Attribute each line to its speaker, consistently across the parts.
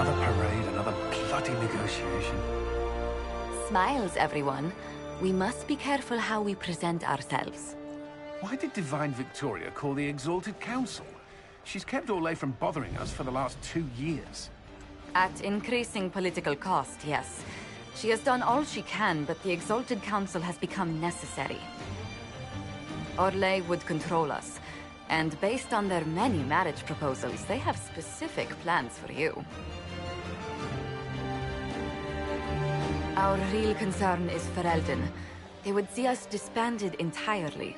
Speaker 1: Another parade, another bloody negotiation.
Speaker 2: Smiles, everyone. We must be careful how we present ourselves.
Speaker 1: Why did Divine Victoria call the Exalted Council? She's kept Orlais from bothering us for the last 2 years.
Speaker 2: At increasing political cost, yes. She has done all she can, but the Exalted Council has become necessary. Orlais would control us, and based on their many marriage proposals, they have specific plans for you. Our real concern is Ferelden. They would see us disbanded entirely.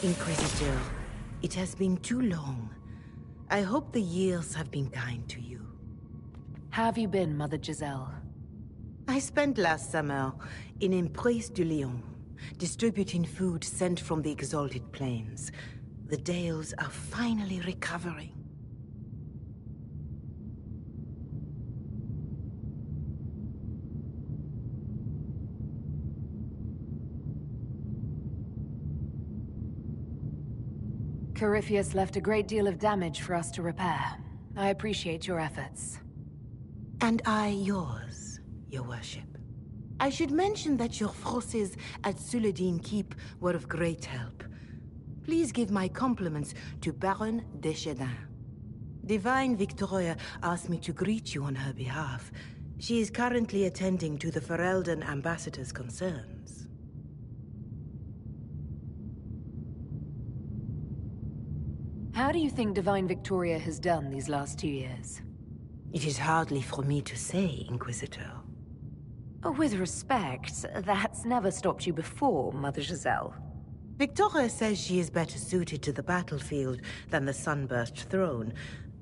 Speaker 3: Inquisitor, it has been too long. I hope the years have been kind to you.
Speaker 4: Have you been, Mother Giselle?
Speaker 3: I spent last summer in Emprise du Lion, distributing food sent from the Exalted Plains. The Dales are finally recovering.
Speaker 4: Corypheus left a great deal of damage for us to repair. I appreciate your efforts.
Speaker 3: And I yours, your worship. I should mention that your forces at Suladin Keep were of great help. Please give my compliments to Baron Deschedin. Divine Victoria asked me to greet you on her behalf. She is currently attending to the Ferelden ambassador's concerns.
Speaker 4: How do you think Divine Victoria has done these last 2 years?
Speaker 3: It is hardly for me to say, Inquisitor.
Speaker 4: With respect, that's never stopped you before, Mother Giselle.
Speaker 3: Victoria says she is better suited to the battlefield than the Sunburst throne,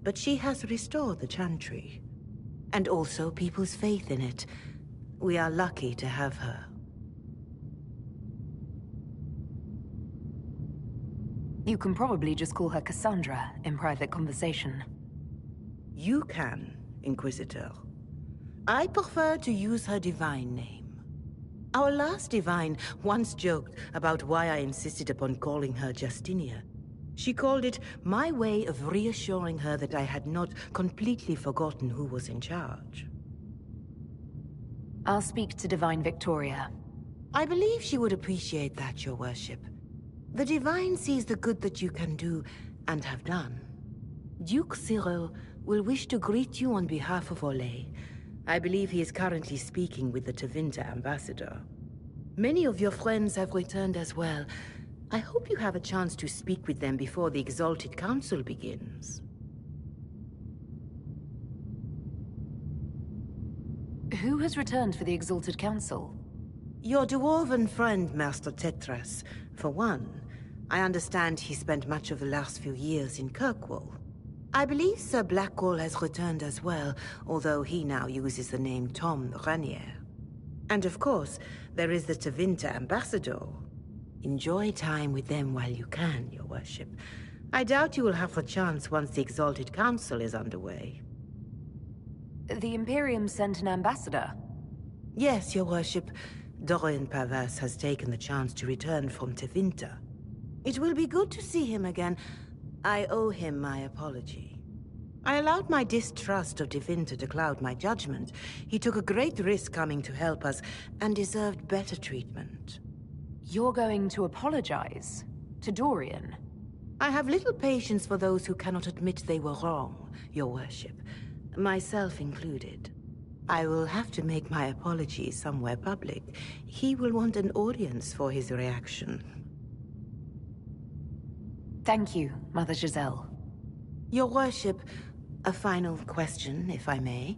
Speaker 3: but she has restored the Chantry. And also people's faith in it. We are lucky to have her.
Speaker 4: You can probably just call her Cassandra in private conversation.
Speaker 3: You can, Inquisitor. I prefer to use her divine name. Our last divine once joked about why I insisted upon calling her Justinia. She called it my way of reassuring her that I had not completely forgotten who was in charge.
Speaker 4: I'll speak to Divine Victoria.
Speaker 3: I believe she would appreciate that, your worship. The Divine sees the good that you can do, and have done. Duke Cyril will wish to greet you on behalf of Orlais. I believe he is currently speaking with the Tevinter ambassador. Many of your friends have returned as well. I hope you have a chance to speak with them before the Exalted Council begins.
Speaker 4: Who has returned for the Exalted Council?
Speaker 3: Your dwarven friend, Master Tetras, for one. I understand he spent much of the last few years in Kirkwall. I believe Sir Blackwall has returned as well, although he now uses the name Tom Ranier. And of course, there is the Tevinter ambassador. Enjoy time with them while you can, your worship. I doubt you will have a chance once the Exalted Council is underway.
Speaker 4: The Imperium sent an ambassador?
Speaker 3: Yes, your worship. Dorian Pavas has taken the chance to return from Tevinter. It will be good to see him again. I owe him my apology. I allowed my distrust of Tevinter to cloud my judgment. He took a great risk coming to help us, and deserved better treatment.
Speaker 4: You're going to apologize? To Dorian?
Speaker 3: I have little patience for those who cannot admit they were wrong, your worship. Myself included. I will have to make my apology somewhere public. He will want an audience for his reaction.
Speaker 4: Thank you, Mother Giselle.
Speaker 3: Your worship, A final question, if I may.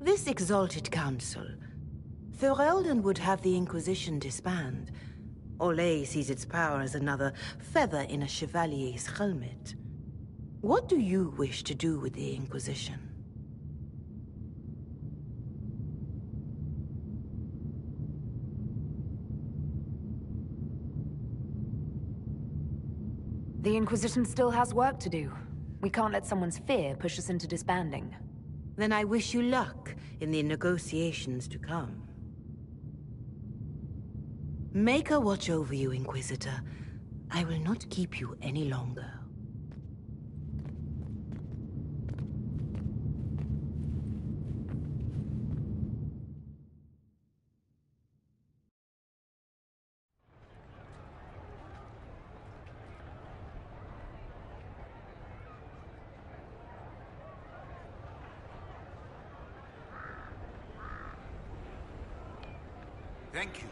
Speaker 3: This exalted council, Ferelden would have the Inquisition disband. Olay sees its power as another feather in a chevalier's helmet. What do you wish to do with the Inquisition?
Speaker 4: The Inquisition still has work to do. We can't let someone's fear push us into disbanding.
Speaker 3: Then I wish you luck in the negotiations to come. Maker watch over you, Inquisitor. I will not keep you any longer.
Speaker 1: Thank you.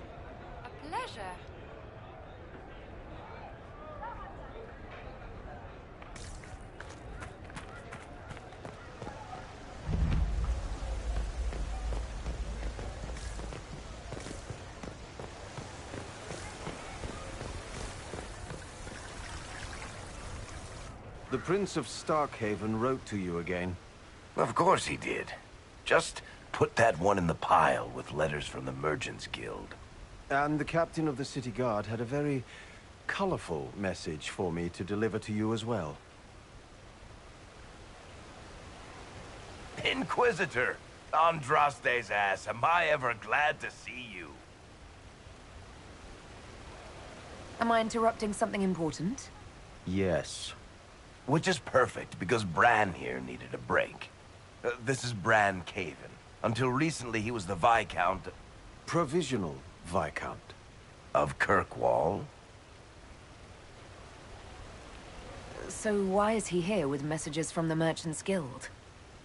Speaker 4: A pleasure.
Speaker 5: The Prince of Starkhaven wrote to you again.
Speaker 6: Of course he did. Just put that one in the pile with letters from the Merchants Guild.
Speaker 5: And the captain of the city guard had a very colorful message for me to deliver to you as well.
Speaker 6: Inquisitor! Andraste's ass, am I ever glad to see you.
Speaker 4: Am I interrupting something important?
Speaker 5: Yes.
Speaker 6: Which is perfect, because Bran here needed a break. This is Bran Caven. Until recently, he was the Viscount...
Speaker 5: Provisional Viscount.
Speaker 6: Of Kirkwall.
Speaker 4: So why is he here with messages from the Merchants Guild?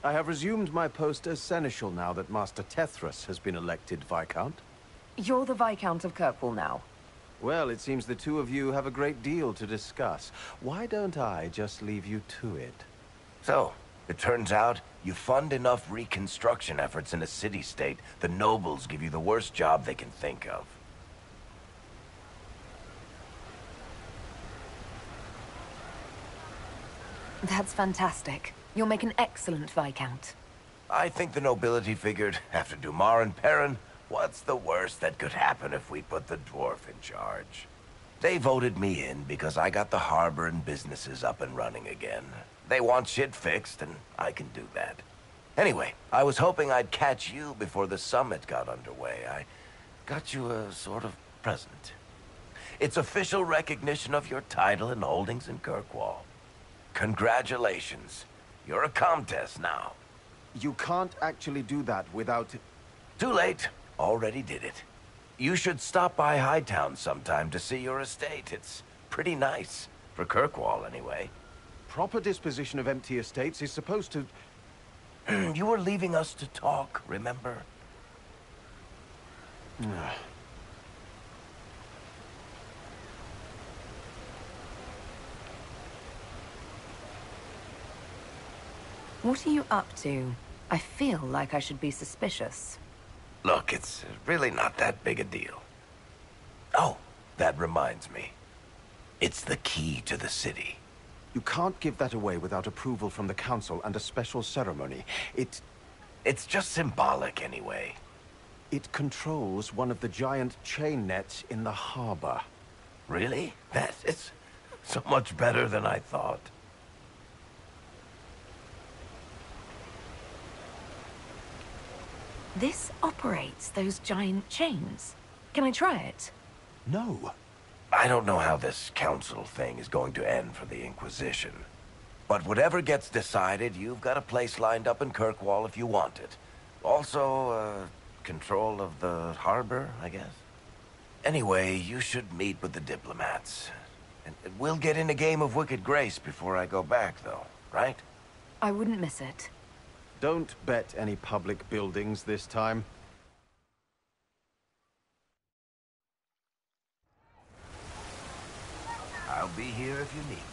Speaker 5: I have resumed my post as Seneschal now that Master Tethras has been elected Viscount.
Speaker 4: You're the Viscount of Kirkwall now.
Speaker 5: Well, it seems the two of you have a great deal to discuss. Why don't I just leave you to it?
Speaker 6: So, it turns out, you fund enough reconstruction efforts in a city-state, the nobles give you the worst job they can think of.
Speaker 4: That's fantastic. You'll make an excellent Viscount.
Speaker 6: I think the nobility figured, after Dumar and Perrin, what's the worst that could happen if we put the dwarf in charge? They voted me in because I got the harbor and businesses up and running again. They want shit fixed, and I can do that. Anyway, I was hoping I'd catch you before the summit got underway. I got you a sort of present. It's official recognition of your title and holdings in Kirkwall. Congratulations. You're a Comtesse now.
Speaker 5: You can't actually do that without...
Speaker 6: Too late. Already did it. You should stop by Hightown sometime to see your estate. It's pretty nice. For Kirkwall, anyway.
Speaker 5: Proper disposition of empty estates is supposed to...
Speaker 6: You were leaving us to talk, remember?
Speaker 4: What are you up to? I feel like I should be suspicious.
Speaker 6: Look, it's really not that big a deal. Oh, that reminds me. It's the key to the city.
Speaker 5: You can't give that away without approval from the council and a special ceremony.
Speaker 6: It's just symbolic anyway.
Speaker 5: It controls one of the giant chain nets in the harbor.
Speaker 6: Really? That is so much better than I thought.
Speaker 4: This operates those giant chains. Can I try it?
Speaker 5: No.
Speaker 6: I don't know how this council thing is going to end for the Inquisition. But whatever gets decided, you've got a place lined up in Kirkwall if you want it. Also, control of the harbor, I guess. Anyway, you should meet with the diplomats. And we'll get in a game of Wicked Grace before I go back, though, right?
Speaker 4: I wouldn't miss it.
Speaker 5: Don't bet any public buildings this time.
Speaker 6: I'll be here if you need me.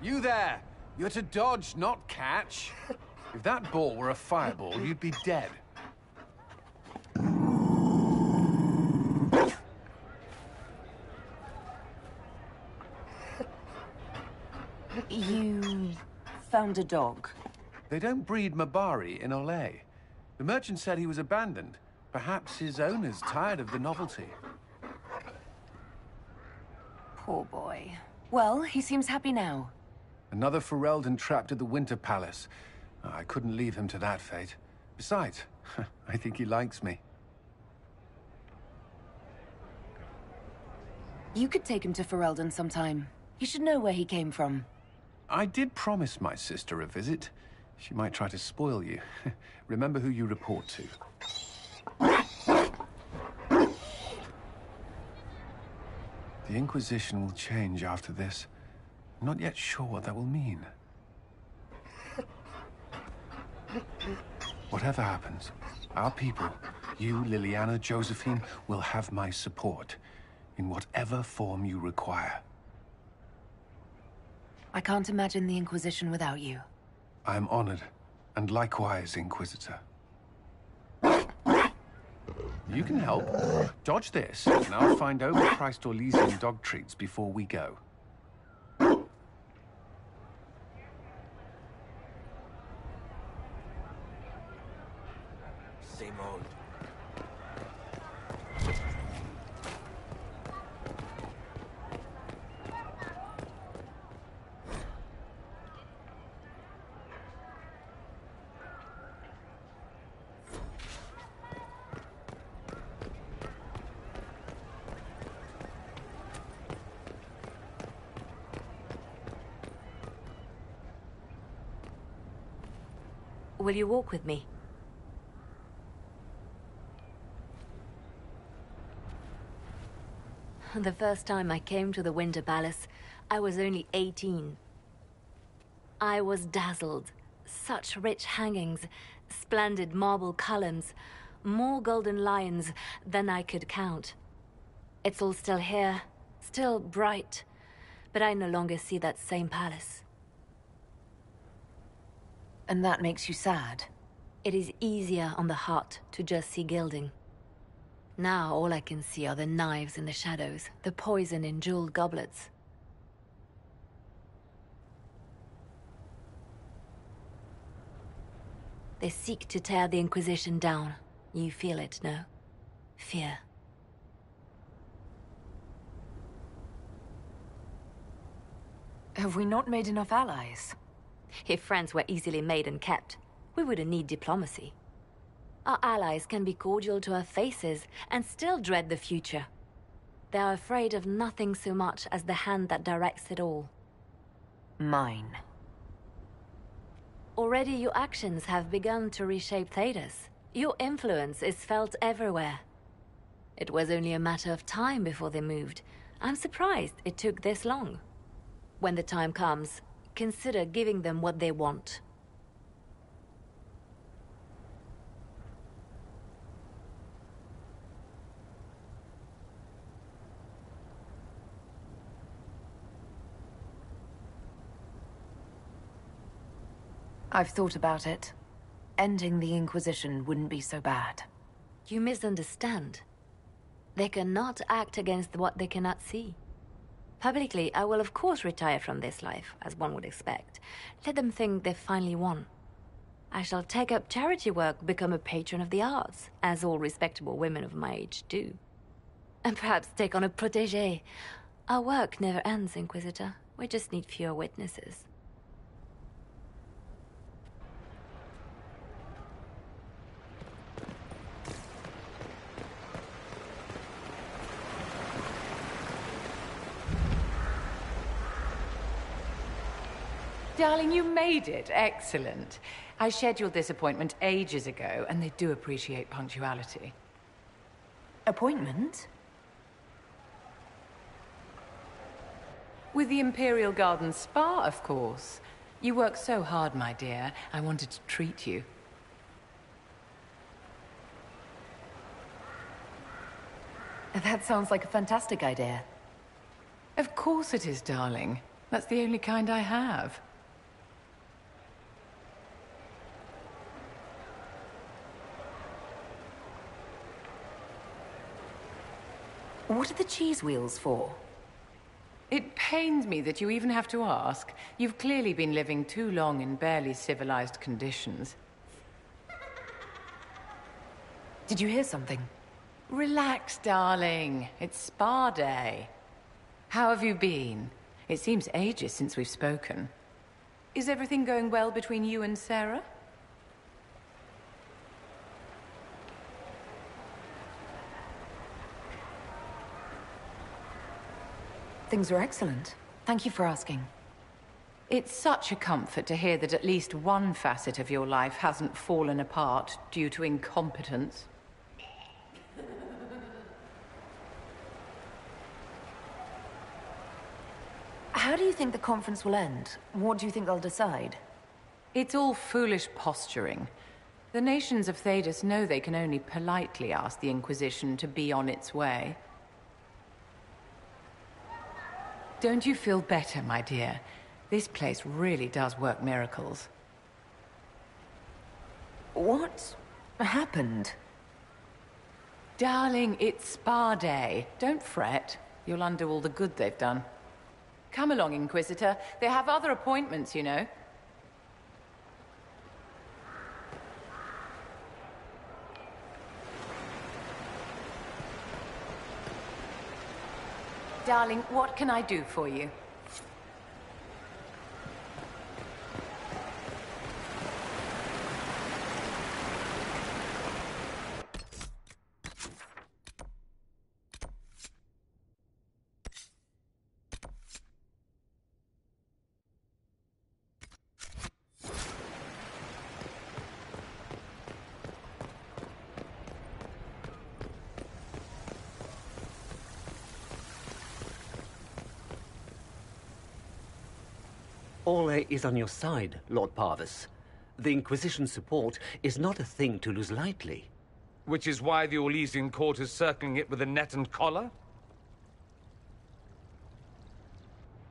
Speaker 1: You there! You're to dodge, not catch. If that ball were a fireball, you'd be dead.
Speaker 7: You found a dog?
Speaker 1: They don't breed Mabari in Olay. The merchant said he was abandoned. Perhaps his owner's tired of the novelty.
Speaker 7: Poor boy. Well, he seems happy now.
Speaker 1: Another Ferelden trapped at the Winter Palace. I couldn't leave him to that fate. Besides, I think he likes me.
Speaker 7: You could take him to Ferelden sometime. You should know where he came from.
Speaker 1: I did promise my sister a visit. She might try to spoil you. Remember who you report to. The Inquisition will change after this. I'm not yet sure what that will mean. Whatever happens, our people, you, Liliana, Josephine, will have my support in whatever form you require.
Speaker 7: I can't imagine the Inquisition without you.
Speaker 1: I'm honored, and likewise, Inquisitor. You can help. Dodge this, and I'll find overpriced Orlesian dog treats before we go.
Speaker 6: Same old.
Speaker 2: Will you walk with me? The first time I came to the Winter Palace, I was only 18. I was dazzled. Such rich hangings, splendid marble columns, more golden lions than I could count. It's all still here, still bright, but I no longer see that same palace.
Speaker 7: And that makes you sad?
Speaker 2: It is easier on the heart to just see gilding. Now all I can see are the knives in the shadows, the poison in jeweled goblets. They seek to tear the Inquisition down. You feel it, no? Fear.
Speaker 7: Have we not made enough allies?
Speaker 2: If friends were easily made and kept, we wouldn't need diplomacy. Our allies can be cordial to our faces and still dread the future. They are afraid of nothing so much as the hand that directs it all.
Speaker 7: Mine.
Speaker 2: Already your actions have begun to reshape Thedas. Your influence is felt everywhere. It was only a matter of time before they moved. I'm surprised it took this long. When the time comes, consider giving them what they want.
Speaker 7: I've thought about it. Ending the Inquisition wouldn't be so bad.
Speaker 2: You misunderstand. They cannot act against what they cannot see. Publicly, I will of course retire from this life, as one would expect. Let them think they've finally won. I shall take up charity work, become a patron of the arts, as all respectable women of my age do. And perhaps take on a protégé. Our work never ends, Inquisitor. We just need fewer witnesses.
Speaker 8: Darling, you made it. Excellent. I scheduled this appointment ages ago, and they do appreciate punctuality.
Speaker 7: Appointment?
Speaker 8: With the Imperial Garden Spa, of course. You work so hard, my dear. I wanted to treat you.
Speaker 7: That sounds like a fantastic idea.
Speaker 8: Of course it is, darling. That's the only kind I have.
Speaker 7: What are the cheese wheels for?
Speaker 8: It pains me that you even have to ask. You've clearly been living too long in barely civilized conditions.
Speaker 7: Did you hear something?
Speaker 8: Relax, darling. It's spa day. How have you been? It seems ages since we've spoken. Is everything going well between you and Sera?
Speaker 7: Things are excellent. Thank you for asking.
Speaker 8: It's such a comfort to hear that at least one facet of your life hasn't fallen apart due to incompetence.
Speaker 7: How do you think the conference will end? What do you think they'll decide?
Speaker 8: It's all foolish posturing. The nations of Thedas know they can only politely ask the Inquisition to be on its way. Don't you feel better, my dear? This place really does work miracles.
Speaker 7: What happened?
Speaker 8: Darling, it's spa day. Don't fret. You'll undo all the good they've done. Come along, Inquisitor. They have other appointments, you know. Darling, what can I do for you?
Speaker 9: Ole is on your side, Lord Parvis. The Inquisition's support is not a thing to lose lightly.
Speaker 10: Which is why the Orlesian court is circling it with a net and collar?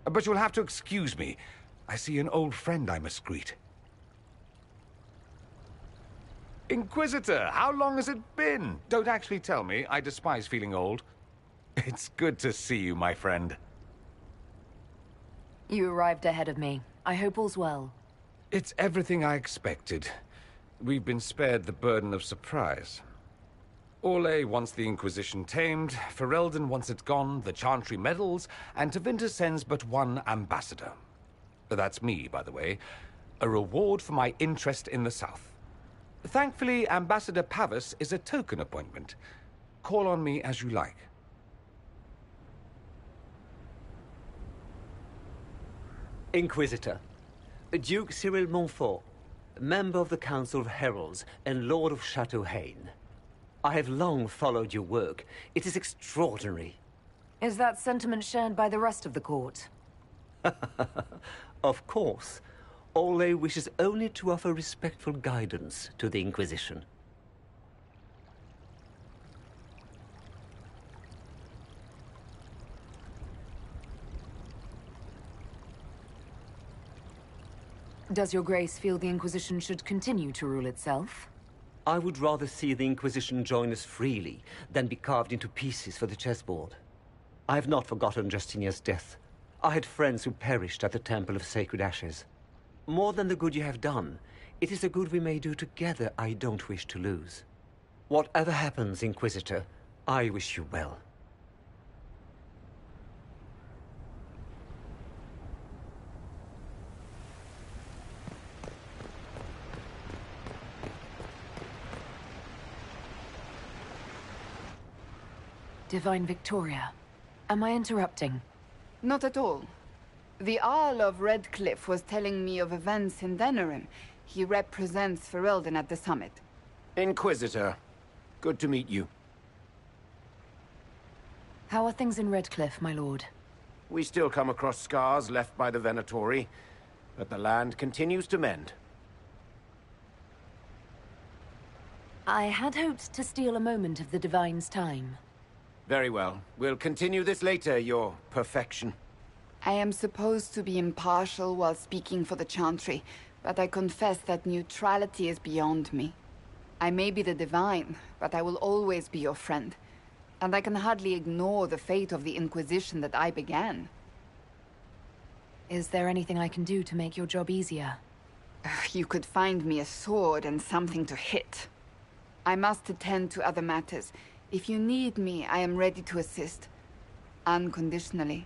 Speaker 10: But you'll have to excuse me. I see an old friend I must greet. Inquisitor, how long has it been? Don't actually tell me. I despise feeling old. It's good to see you, my friend.
Speaker 7: You arrived ahead of me. I hope all's well.
Speaker 10: It's everything I expected. We've been spared the burden of surprise. Orlais wants the Inquisition tamed, Ferelden wants it gone, the Chantry meddles, and Tevinter sends but one ambassador. That's me, by the way. A reward for my interest in the South. Thankfully, Ambassador Pavis is a token appointment. Call on me as you like.
Speaker 9: Inquisitor, Duke Cyril Montfort, member of the Council of Heralds and Lord of Chateau Haine. I have long followed your work. It is extraordinary.
Speaker 7: Is that sentiment shared by the rest of the court?
Speaker 9: Of course. Ole wishes only to offer respectful guidance to the Inquisition.
Speaker 7: Does your grace feel the Inquisition should continue to rule itself?
Speaker 9: I would rather see the Inquisition join us freely than be carved into pieces for the chessboard. I have not forgotten Justinia's death. I had friends who perished at the Temple of Sacred Ashes. More than the good you have done, it is the good we may do together I don't wish to lose. Whatever happens, Inquisitor, I wish you well.
Speaker 7: Divine Victoria, am I interrupting?
Speaker 11: Not at all. The Jarl of Redcliffe was telling me of events in Denerim. He represents Ferelden at the summit.
Speaker 5: Inquisitor, good to meet you.
Speaker 7: How are things in Redcliffe, my lord?
Speaker 5: We still come across scars left by the Venatori, but the land continues to mend.
Speaker 7: I had hoped to steal a moment of the Divine's time.
Speaker 5: Very well. We'll continue this later, your perfection.
Speaker 11: I am supposed to be impartial while speaking for the Chantry, but I confess that neutrality is beyond me. I may be the Divine, but I will always be your friend. And I can hardly ignore the fate of the Inquisition that I began.
Speaker 4: Is there anything I can do to make your job easier?
Speaker 11: You could find me a sword and something to hit. I must attend to other matters. If you need me, I am ready to assist. Unconditionally.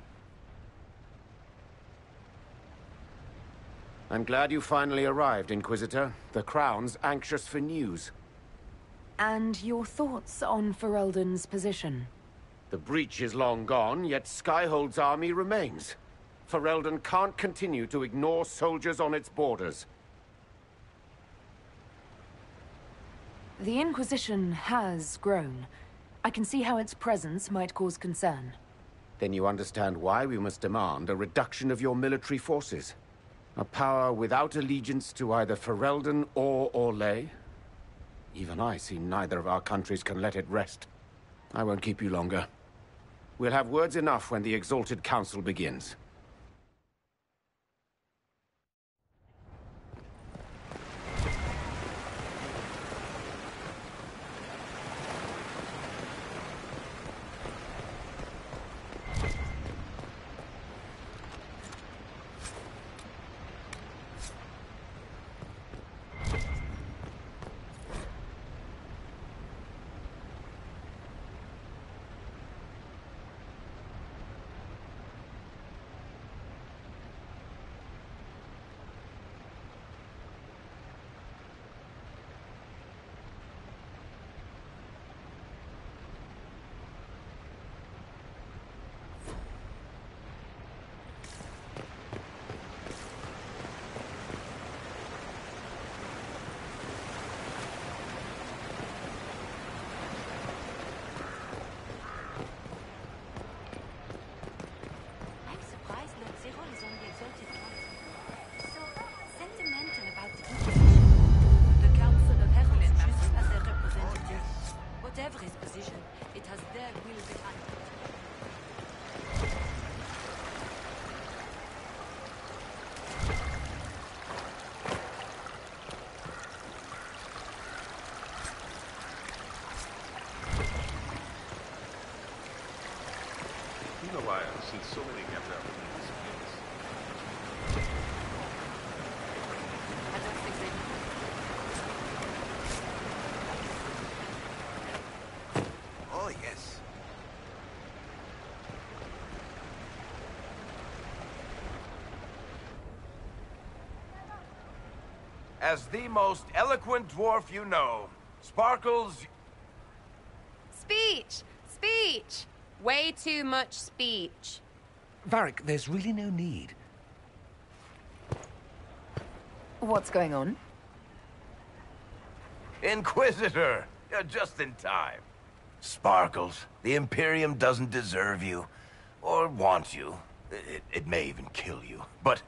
Speaker 12: I'm glad you finally arrived, Inquisitor. The Crown's anxious for news.
Speaker 4: And your thoughts on Ferelden's position?
Speaker 12: The breach is long gone, yet Skyhold's army remains. Ferelden can't continue to ignore soldiers on its borders.
Speaker 4: The Inquisition has grown. I can see how its presence might cause concern.
Speaker 12: Then you understand why we must demand a reduction of your military forces. A power without allegiance to either Ferelden or Orlais? Even I see neither of our countries can let it rest. I won't keep you longer. We'll have words enough when the Exalted Council begins.
Speaker 13: Since so many have their own disciplines.
Speaker 11: I don't think they...
Speaker 6: Oh, yes. As the most eloquent dwarf you know, Sparkles...
Speaker 14: Speech! Speech! Way too much speech.
Speaker 10: Varric, there's really no need.
Speaker 7: What's going on?
Speaker 6: Inquisitor! You're just in time. Sparkles, the Imperium doesn't deserve you. Or want you. It may even kill you. But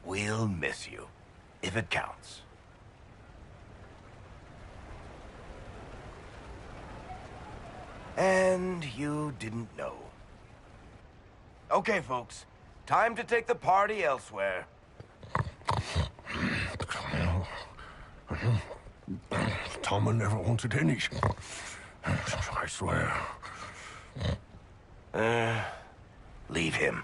Speaker 6: we'll miss you. If it counts. And you didn't know. Okay, folks. Time to take the party elsewhere.
Speaker 1: Toma never wanted any. I swear.
Speaker 6: Leave him.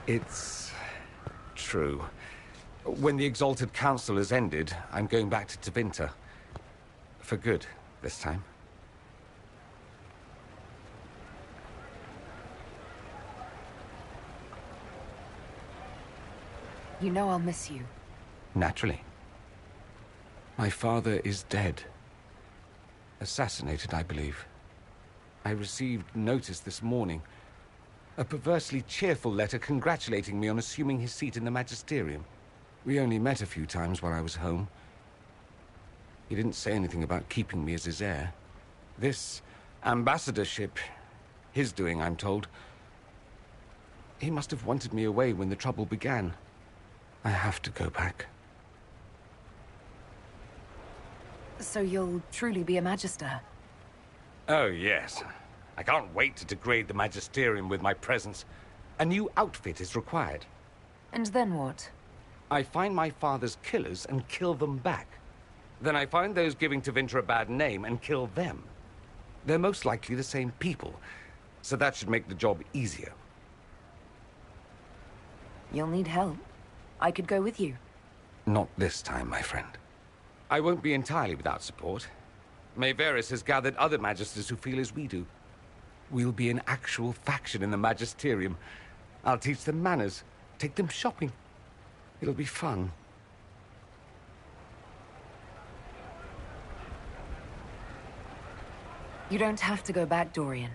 Speaker 10: It's true. When the Exalted Council has ended, I'm going back to Tevinter. For good, this time.
Speaker 4: You know I'll miss you.
Speaker 10: Naturally. My father is dead. Assassinated, I believe. I received notice this morning. A perversely cheerful letter congratulating me on assuming his seat in the Magisterium. We only met a few times while I was home. He didn't say anything about keeping me as his heir. This ambassadorship, his doing, I'm told. He must have wanted me away when the trouble began. I have to go back.
Speaker 4: So you'll truly be a Magister?
Speaker 10: Oh, yes. I can't wait to degrade the Magisterium with my presence. A new outfit is required.
Speaker 4: And then what?
Speaker 10: I find my father's killers and kill them back. Then I find those giving Tevinter a bad name and kill them. They're most likely the same people, so that should make the job easier.
Speaker 4: You'll need help. I could go with you.
Speaker 10: Not this time, my friend. I won't be entirely without support. Mayveris has gathered other Magisters who feel as we do. We'll be an actual faction in the Magisterium. I'll teach them manners, take them shopping. It'll be fun.
Speaker 4: You don't have to go back, Dorian.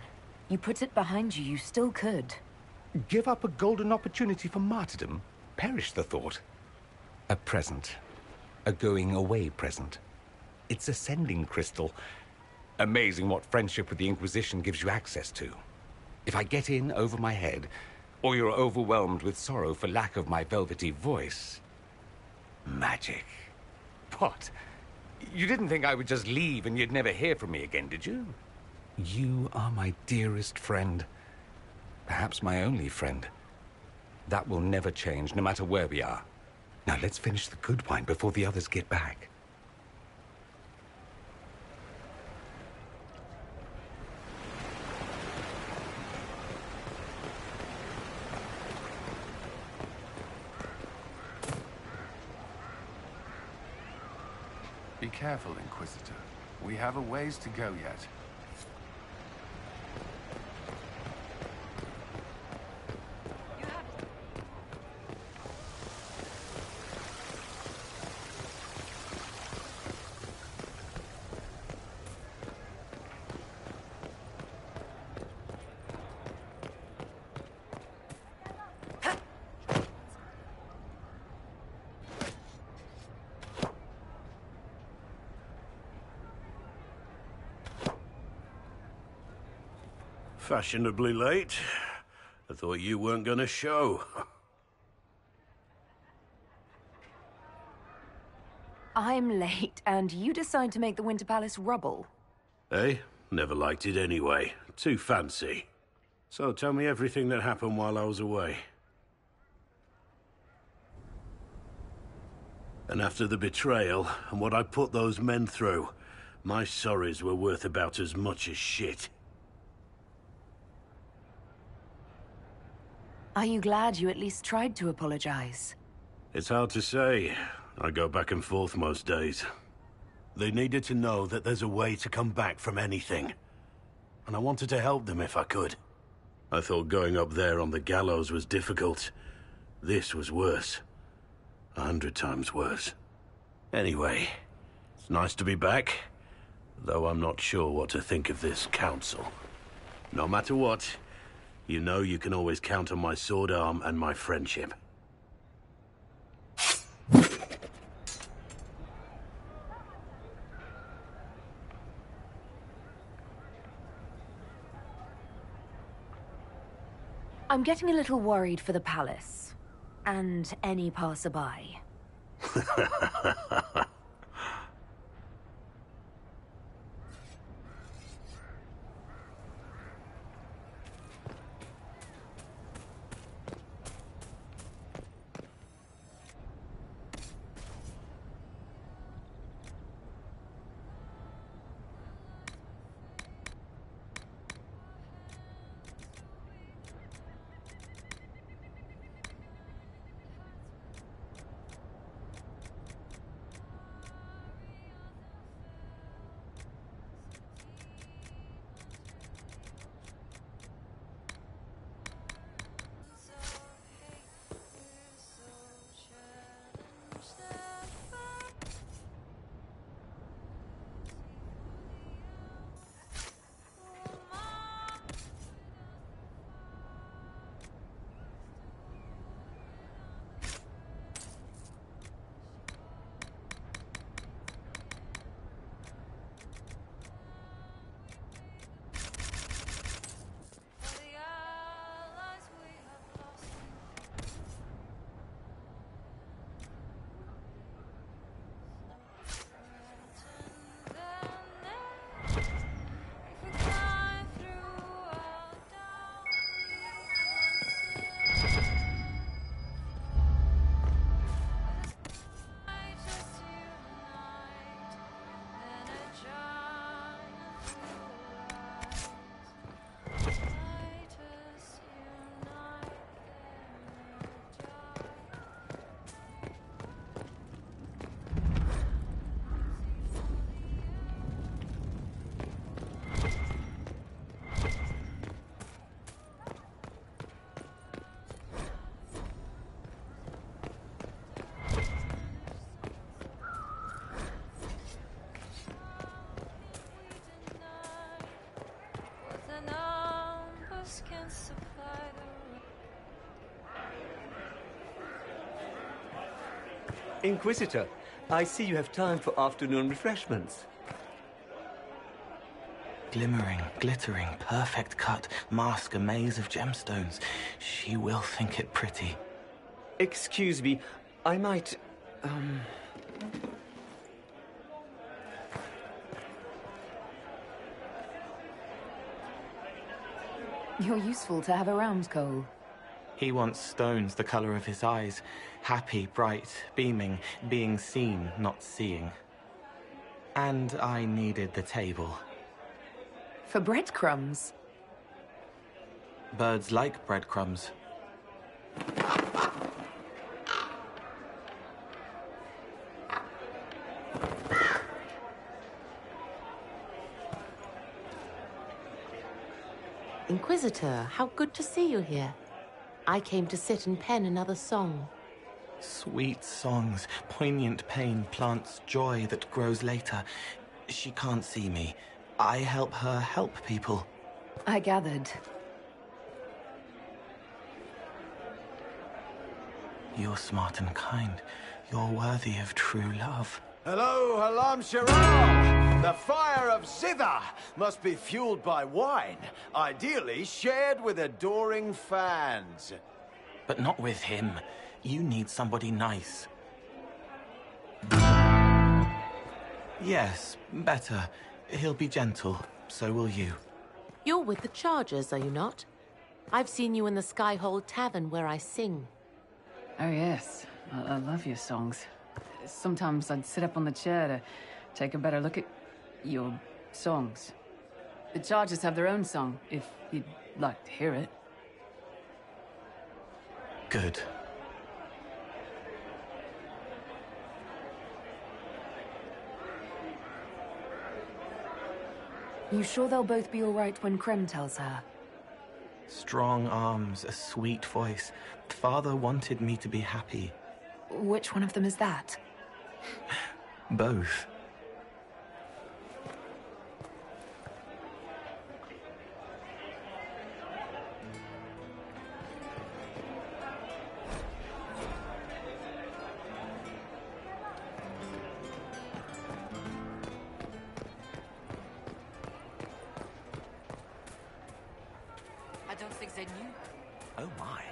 Speaker 4: You put it behind you, you still could.
Speaker 10: Give up a golden opportunity for martyrdom? Perish the thought. A present. A going-away present. It's a sending crystal. Amazing what friendship with the Inquisition gives you access to. If I get in over my head, or you're overwhelmed with sorrow for lack of my velvety voice... magic. What? You didn't think I would just leave and you'd never hear from me again, did you? You are my dearest friend. Perhaps my only friend. That will never change, no matter where we are. Now let's finish the good wine before the others get back.
Speaker 1: Be careful, Inquisitor. We have a ways to go yet.
Speaker 15: Fashionably late. I thought you weren't gonna show.
Speaker 4: I'm late, and you decide to make the Winter Palace rubble.
Speaker 15: Eh? Never liked it anyway. Too fancy. So tell me everything that happened while I was away. And after the betrayal, and what I put those men through, my sorries were worth about as much as shit.
Speaker 4: Are you glad you at least tried to apologize?
Speaker 15: It's hard to say. I go back and forth most days. They needed to know that there's a way to come back from anything. And I wanted to help them if I could. I thought going up there on the gallows was difficult. This was worse. 100 times worse. Anyway, it's nice to be back. Though I'm not sure what to think of this council. No matter what, you know you can always count on my sword arm and my friendship.
Speaker 4: I'm getting a little worried for the palace. And any passerby.
Speaker 9: Inquisitor, I see you have time for afternoon refreshments.
Speaker 16: Glimmering, glittering, perfect cut, mask a maze of gemstones. She will think it pretty.
Speaker 9: Excuse me, I might,
Speaker 4: You're useful to have around, Cole.
Speaker 16: He wants stones the color of his eyes. Happy, bright, beaming, being seen, not seeing. And I needed the table.
Speaker 4: For breadcrumbs?
Speaker 16: Birds like breadcrumbs.
Speaker 17: Inquisitor, how good to see you here. I came to sit and pen another song.
Speaker 16: Sweet songs, poignant pain plants joy that grows later. She can't see me. I help her help people.
Speaker 4: I gathered.
Speaker 16: You're smart and kind. You're worthy of true love.
Speaker 5: Hello, Halam Sharam! The fire of Zither must be fueled by wine, ideally shared with adoring fans.
Speaker 16: But not with him. You need somebody nice. Yes, better. He'll be gentle. So will you.
Speaker 17: You're with the Chargers, are you not? I've seen you in the Skyhold Tavern where I sing.
Speaker 18: Oh, yes. I love your songs. Sometimes I'd sit up on the chair to take a better look at your songs. The Chargers have their own song, if you'd like to hear it.
Speaker 16: Good.
Speaker 4: You sure they'll both be all right when Krem tells her?
Speaker 16: Strong arms, a sweet voice. Father wanted me to be happy.
Speaker 4: Which one of them is that?
Speaker 16: Both.
Speaker 17: I don't think they knew.
Speaker 16: Oh my.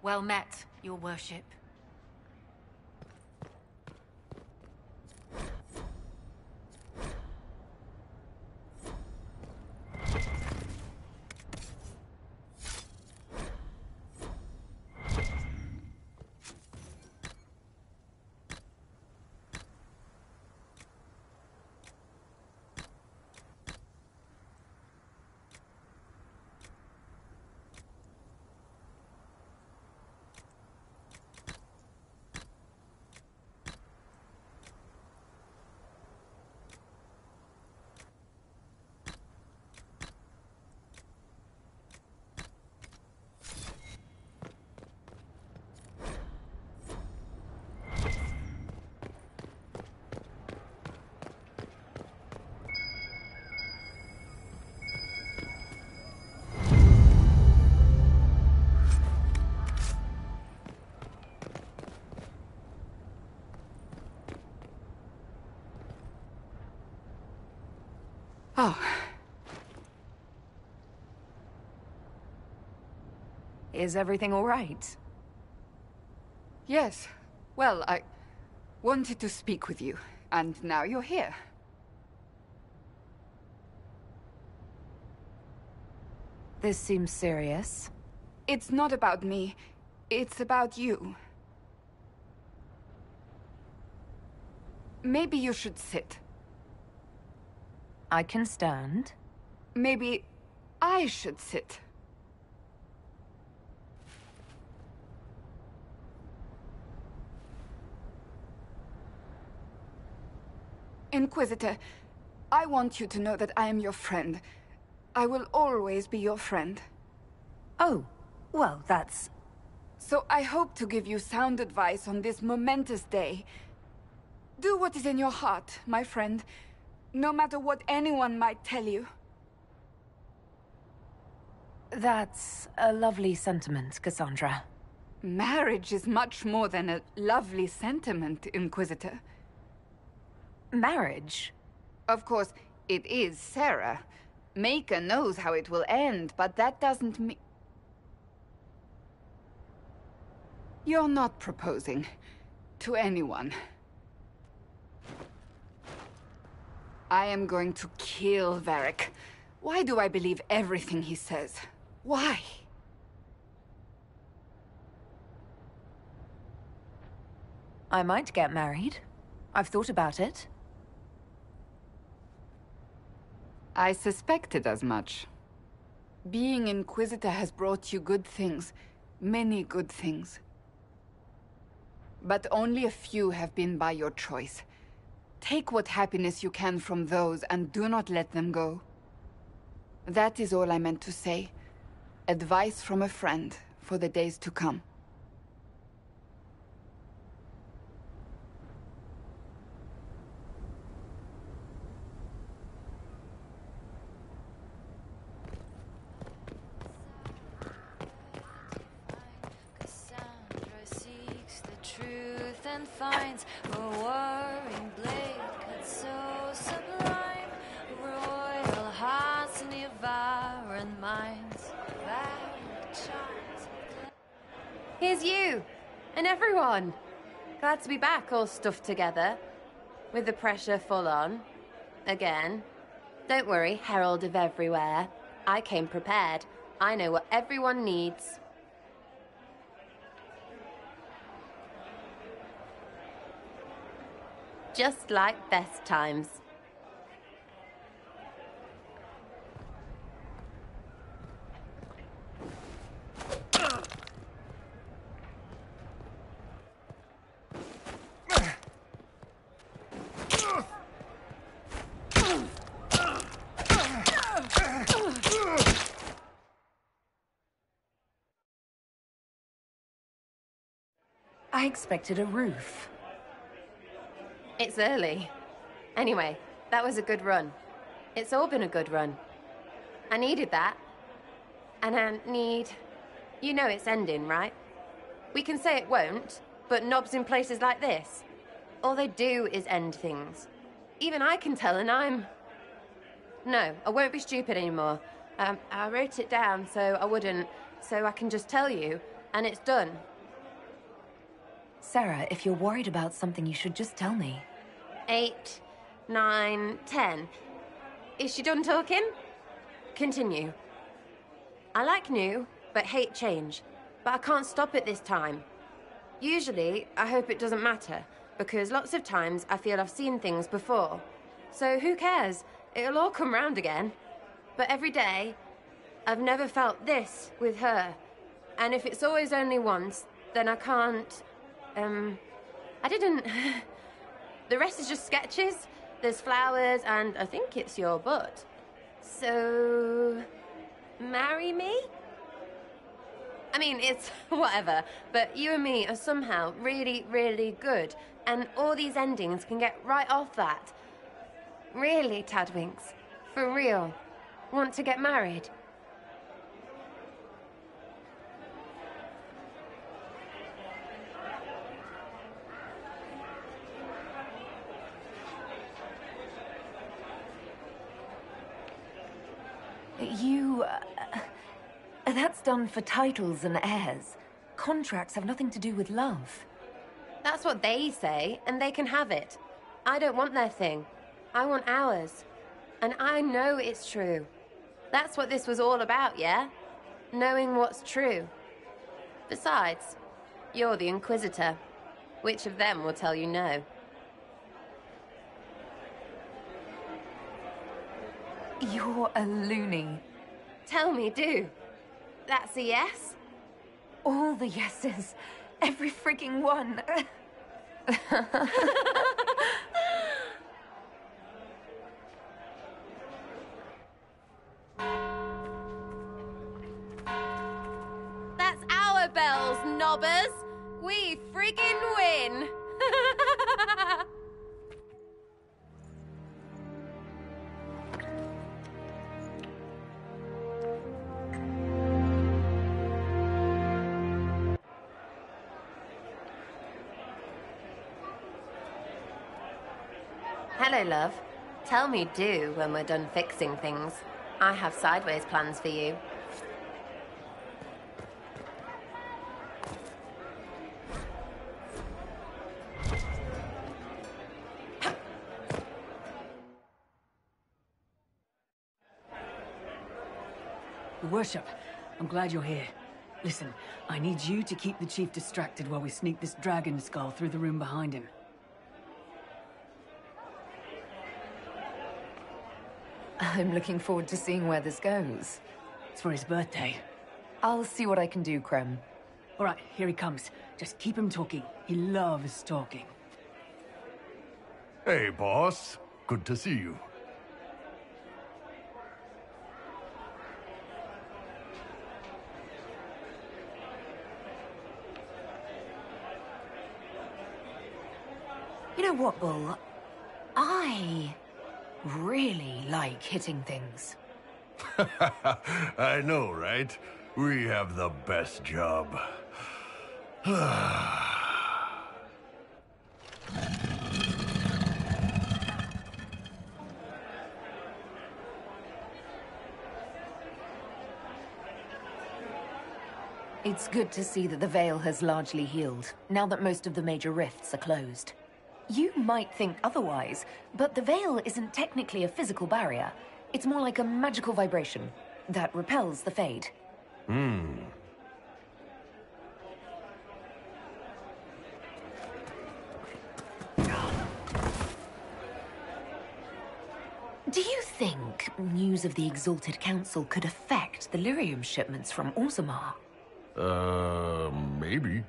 Speaker 17: Well met, your worship.
Speaker 11: Oh.
Speaker 4: Is everything all right?
Speaker 11: Yes. Well, I wanted to speak with you, and now you're here.
Speaker 4: This seems serious.
Speaker 11: It's not about me. It's about you. Maybe you should sit.
Speaker 4: I can stand.
Speaker 11: Maybe I should sit. Inquisitor, I want you to know that I am your friend. I will always be your friend.
Speaker 4: Oh, well, that's
Speaker 11: So I hope to give you sound advice on this momentous day. Do what is in your heart, my friend, no matter what anyone might tell you.
Speaker 4: That's a lovely sentiment, Cassandra.
Speaker 11: Marriage is much more than a lovely sentiment, Inquisitor.
Speaker 4: Marriage?
Speaker 11: Of course, it is Sera. Maker knows how it will end, but that doesn't mean... You're not proposing to anyone. I am going to kill Varric. Why do I believe everything he says? Why?
Speaker 4: I might get married. I've thought about it.
Speaker 11: I suspected as much. Being Inquisitor has brought you good things. Many good things. But only a few have been by your choice. Take what happiness you can from those and do not let them go. That is all I meant to say. Advice from a friend for the days to come.
Speaker 19: And finds a warring blade cut so sublime, royal hearts and devouring minds.
Speaker 14: Here's you, and everyone. Glad to be back, all stuffed together, with the pressure full on. Again. Don't worry, herald of everywhere. I came prepared. I know what everyone needs. Just like best times.
Speaker 4: I expected a roof.
Speaker 14: It's early. Anyway, that was a good run. It's all been a good run. I needed that. And I need... You know it's ending, right? We can say it won't, but knobs in places like this, all they do is end things. Even I can tell, and I'm... No, I won't be stupid anymore. I wrote it down so I wouldn't, so I can just tell you, and it's done.
Speaker 4: Sera, if you're worried about something, you should just tell me.
Speaker 14: 8, 9, 10. Is she done talking? Continue. I like new, but hate change. But I can't stop it this time. Usually, I hope it doesn't matter, because lots of times I feel I've seen things before. So who cares? It'll all come round again. But every day, I've never felt this with her. And if it's always only once, then I can't... I didn't... The rest is just sketches. There's flowers, and I think it's your butt. So... marry me? I mean, it's whatever, but you and me are somehow really, really good, and all these endings can get right off that. Really, Tadwinks? For real? Want to get married?
Speaker 4: That's done for titles and heirs. Contracts have nothing to do with love.
Speaker 14: That's what they say, and they can have it. I don't want their thing. I want ours. And I know it's true. That's what this was all about, yeah? Knowing what's true. Besides, you're the Inquisitor. Which of them will tell you no?
Speaker 4: You're a loony.
Speaker 14: Tell me, do. That's a yes?
Speaker 4: All the yeses. Every freaking one.
Speaker 14: That's our bells, knob We freaking win! Hello, love. Tell me do when we're done fixing things. I have sideways plans for you.
Speaker 18: Your Worship, I'm glad you're here. Listen, I need you to keep the Chief distracted while we sneak this dragon skull through the room behind him.
Speaker 7: I'm looking forward to seeing where this goes.
Speaker 18: It's for his birthday.
Speaker 7: I'll see what I can do, Krem.
Speaker 18: All right, here he comes. Just keep him talking. He loves talking.
Speaker 20: Hey, boss. Good to see you.
Speaker 7: You know what, Bull? I really like hitting things.
Speaker 20: I know, right? We have the best job.
Speaker 7: It's good to see that the Veil has largely healed, now that most of the major rifts are closed. You might think otherwise, but the Veil isn't technically a physical barrier. It's more like a magical vibration that repels the Fade. Do you think news of the Exalted Council could affect the lyrium shipments from Orzammar?
Speaker 20: Maybe.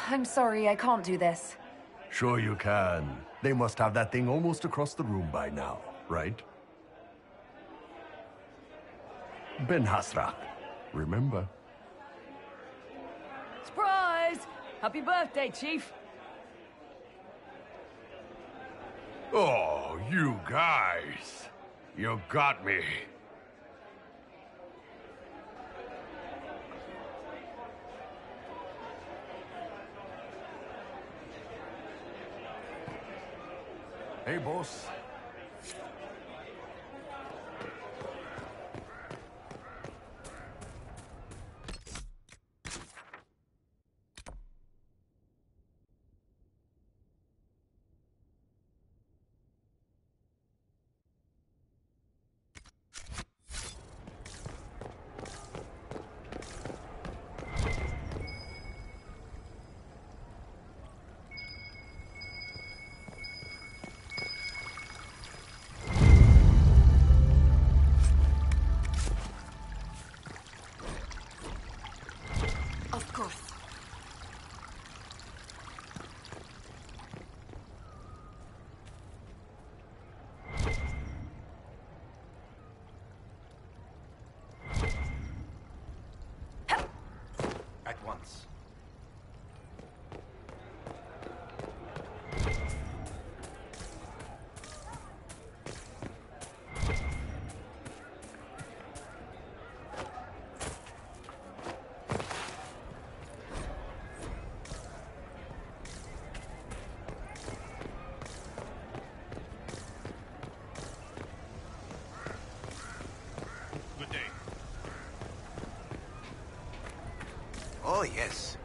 Speaker 7: I'm sorry, I can't do this.
Speaker 20: Sure you can. They must have that thing almost across the room by now, right? Ben Hasra, remember?
Speaker 18: Surprise! Happy birthday, Chief!
Speaker 20: Oh, you guys. You got me. Hey, boss.
Speaker 11: Of course.
Speaker 6: At once.
Speaker 13: Good day.
Speaker 6: Oh, yes.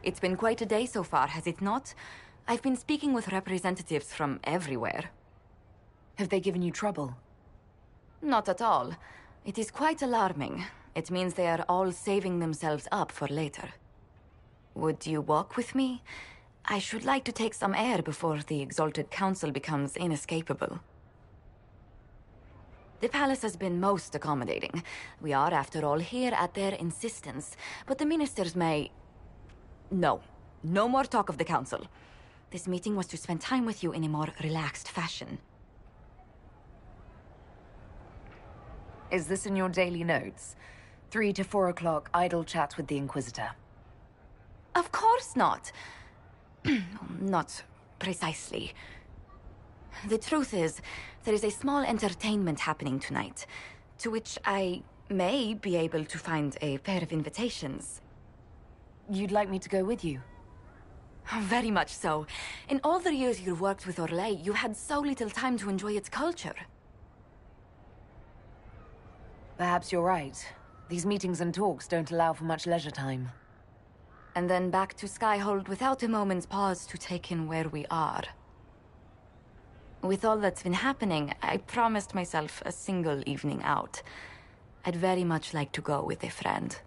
Speaker 21: It's been quite a day so far, has it not? I've been speaking with representatives from everywhere.
Speaker 4: Have they given you trouble?
Speaker 7: Not at all. It is quite alarming. It means they are all saving themselves up for later. Would you walk with me? I should like to take some air before the Exalted Council becomes inescapable. The palace has been most accommodating. We are, after all, here at their insistence. But the ministers may... No. No more talk of the council. This meeting was to spend time with you in a more relaxed fashion.
Speaker 4: Is this in your daily notes? 3 to 4 o'clock, idle chat with the Inquisitor.
Speaker 7: Of course not. Not precisely. The truth is, there is a small entertainment happening tonight, to which I may be able to find a pair of invitations.
Speaker 4: You'd like me to go with you?
Speaker 7: Very much so. In all the years you've worked with Orlais, you had so little time to enjoy its culture.
Speaker 4: Perhaps you're right. These meetings and talks don't allow for much leisure time.
Speaker 7: And then back to Skyhold without a moment's pause to take in where we are. With all that's been happening, I promised myself a single evening out. I'd very much like to go with a friend.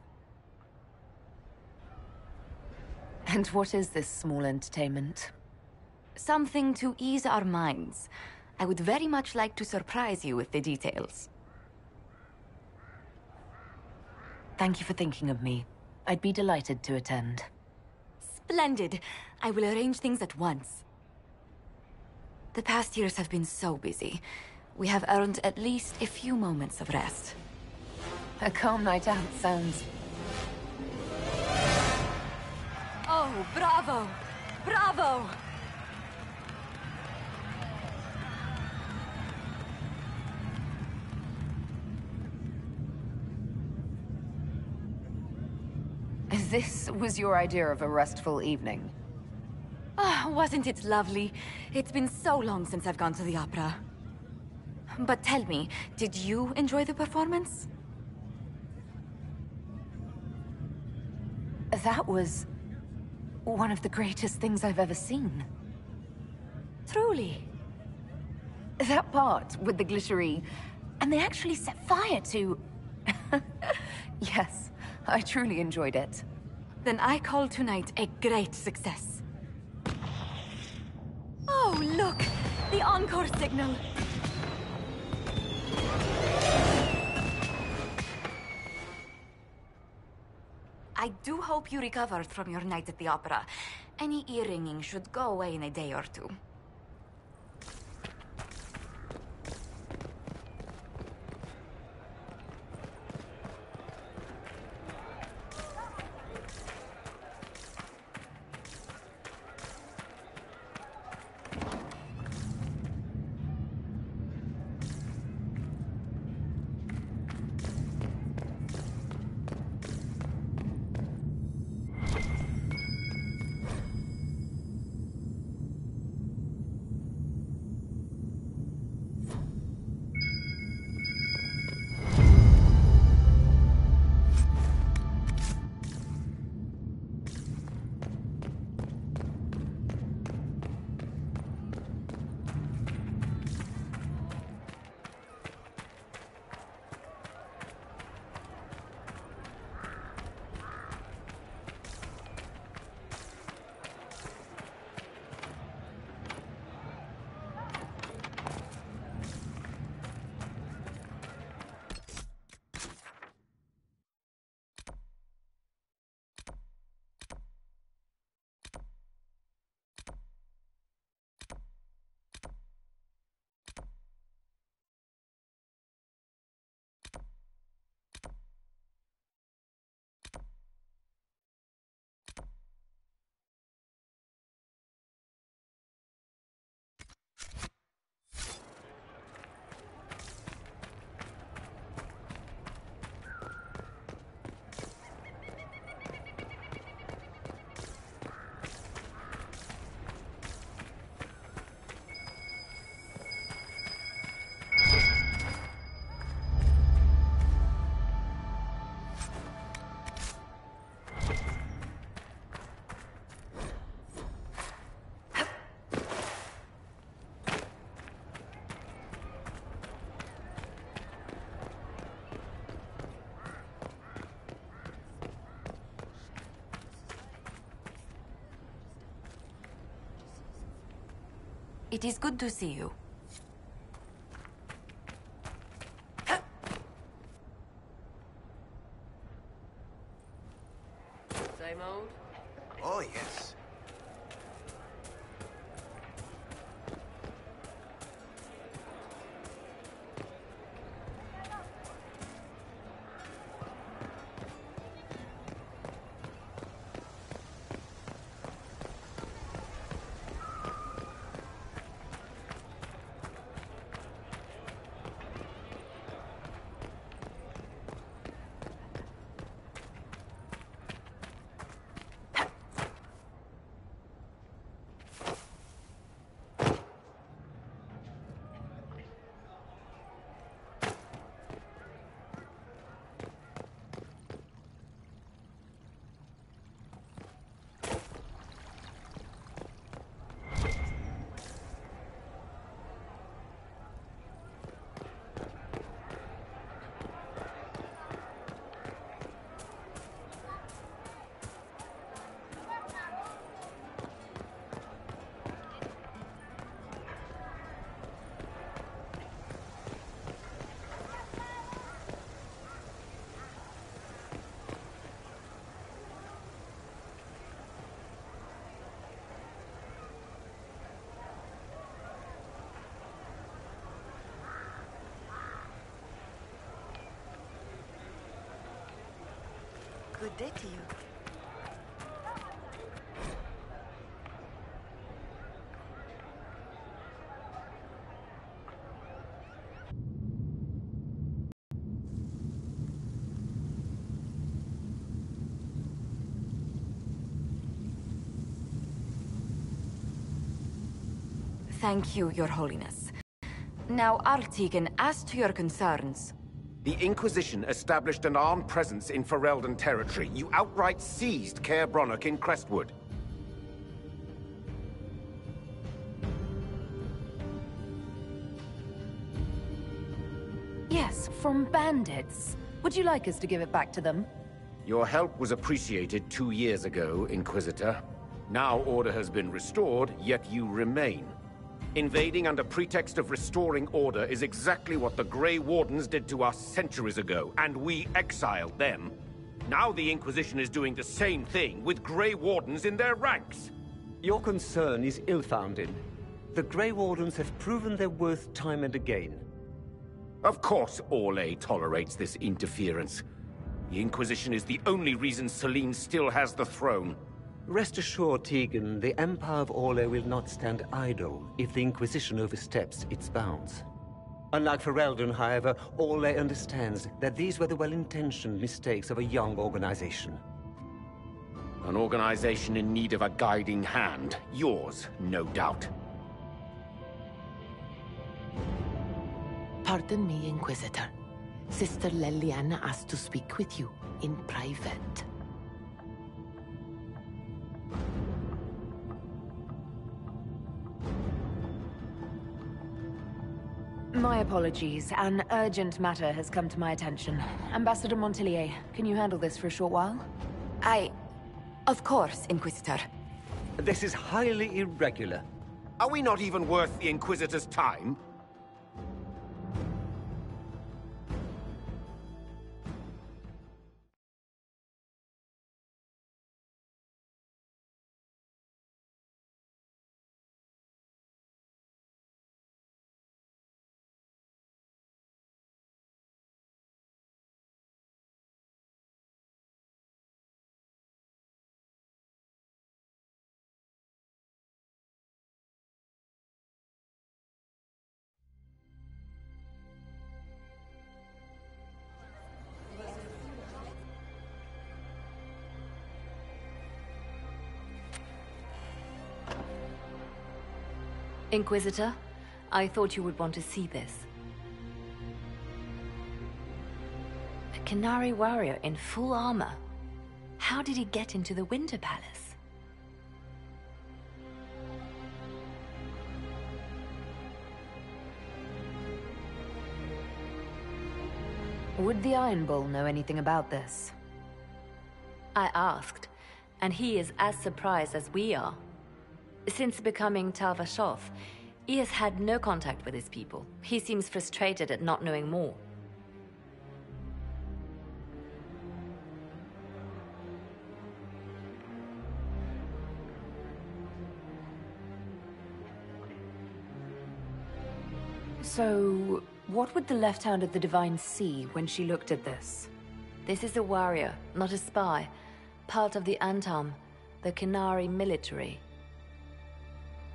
Speaker 4: And what is this small entertainment?
Speaker 7: Something to ease our minds. I would very much like to surprise you with the details.
Speaker 4: Thank you for thinking of me. I'd be delighted to attend.
Speaker 7: Splendid! I will arrange things at once. The past years have been so busy. We have earned at least a few moments of rest.
Speaker 4: A calm night out sounds...
Speaker 7: Oh, bravo! Bravo!
Speaker 4: This was your idea of a restful evening?
Speaker 7: Ah, wasn't it lovely? It's been so long since I've gone to the opera. But tell me, did you enjoy the performance?
Speaker 4: That was... one of the greatest things I've ever seen.
Speaker 7: Truly?
Speaker 4: That part with the glittery... and they actually set fire to... Yes, I truly enjoyed it.
Speaker 7: Then I call tonight a great success. Oh, look! The encore signal! I do hope you recovered from your night at the opera. Any ear-ringing should go away in a day or two.
Speaker 2: It is good to see you.
Speaker 21: Same old?
Speaker 5: Oh, yes.
Speaker 3: Good day to you.
Speaker 22: Thank you, Your Holiness. Now, Artigan, as to your concerns...
Speaker 12: The Inquisition established an armed presence in Ferelden territory. You outright seized Caer Bronach in Crestwood.
Speaker 4: Yes, from bandits. Would you like us to give it back to them?
Speaker 12: Your help was appreciated 2 years ago, Inquisitor. Now order has been restored, yet you remain. Invading under pretext of restoring order is exactly what the Grey Wardens did to us centuries ago, and we exiled them. Now the Inquisition is doing the same thing with Grey Wardens in their ranks.
Speaker 9: Your concern is ill-founded. The Grey Wardens have proven their worth time and again.
Speaker 12: Of course Orlais tolerates this interference. The Inquisition is the only reason Selene still has the throne.
Speaker 9: Rest assured, Tegan, the Empire of Orlais will not stand idle if the Inquisition oversteps its bounds. Unlike Ferelden, however, Orlais understands that these were the well-intentioned mistakes of a young organization.
Speaker 12: An organization in need of a guiding hand. Yours, no doubt.
Speaker 17: Pardon me, Inquisitor. Sister Leliana asked to speak with you in private.
Speaker 4: My apologies. An urgent matter has come to my attention. Ambassador Montelier, can you handle this for a short while?
Speaker 22: Of course, Inquisitor.
Speaker 9: This is highly irregular.
Speaker 12: Are we not even worth the Inquisitor's time?
Speaker 2: Inquisitor, I thought you would want to see this. A Canary warrior in full armor. How did he get into the Winter Palace?
Speaker 4: Would the Iron Bull know anything about this?
Speaker 2: I asked, and he is as surprised as we are. Since becoming Tal Vashoth, He has had no contact with his people. He seems frustrated at not knowing more.
Speaker 4: So, what would the left hand of the Divine see when she looked at this?
Speaker 2: This is a warrior, not a spy. Part of the Antam, the Kenari military.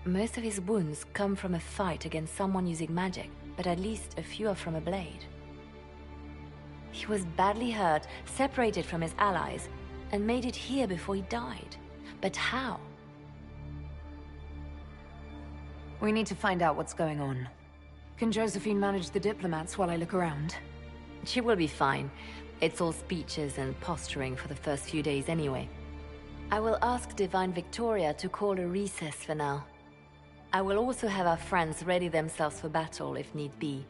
Speaker 2: Most of his wounds come from a fight against someone using magic, but at least a few are from a blade. He was badly hurt, separated from his allies, and made it here before he died. But how?
Speaker 4: We need to find out what's going on. Can Josephine manage the diplomats while I look around?
Speaker 2: She will be fine. It's all speeches and posturing for the first few days anyway. I will ask Divine Victoria to call a recess for now. I will also have our friends ready themselves for battle if need be.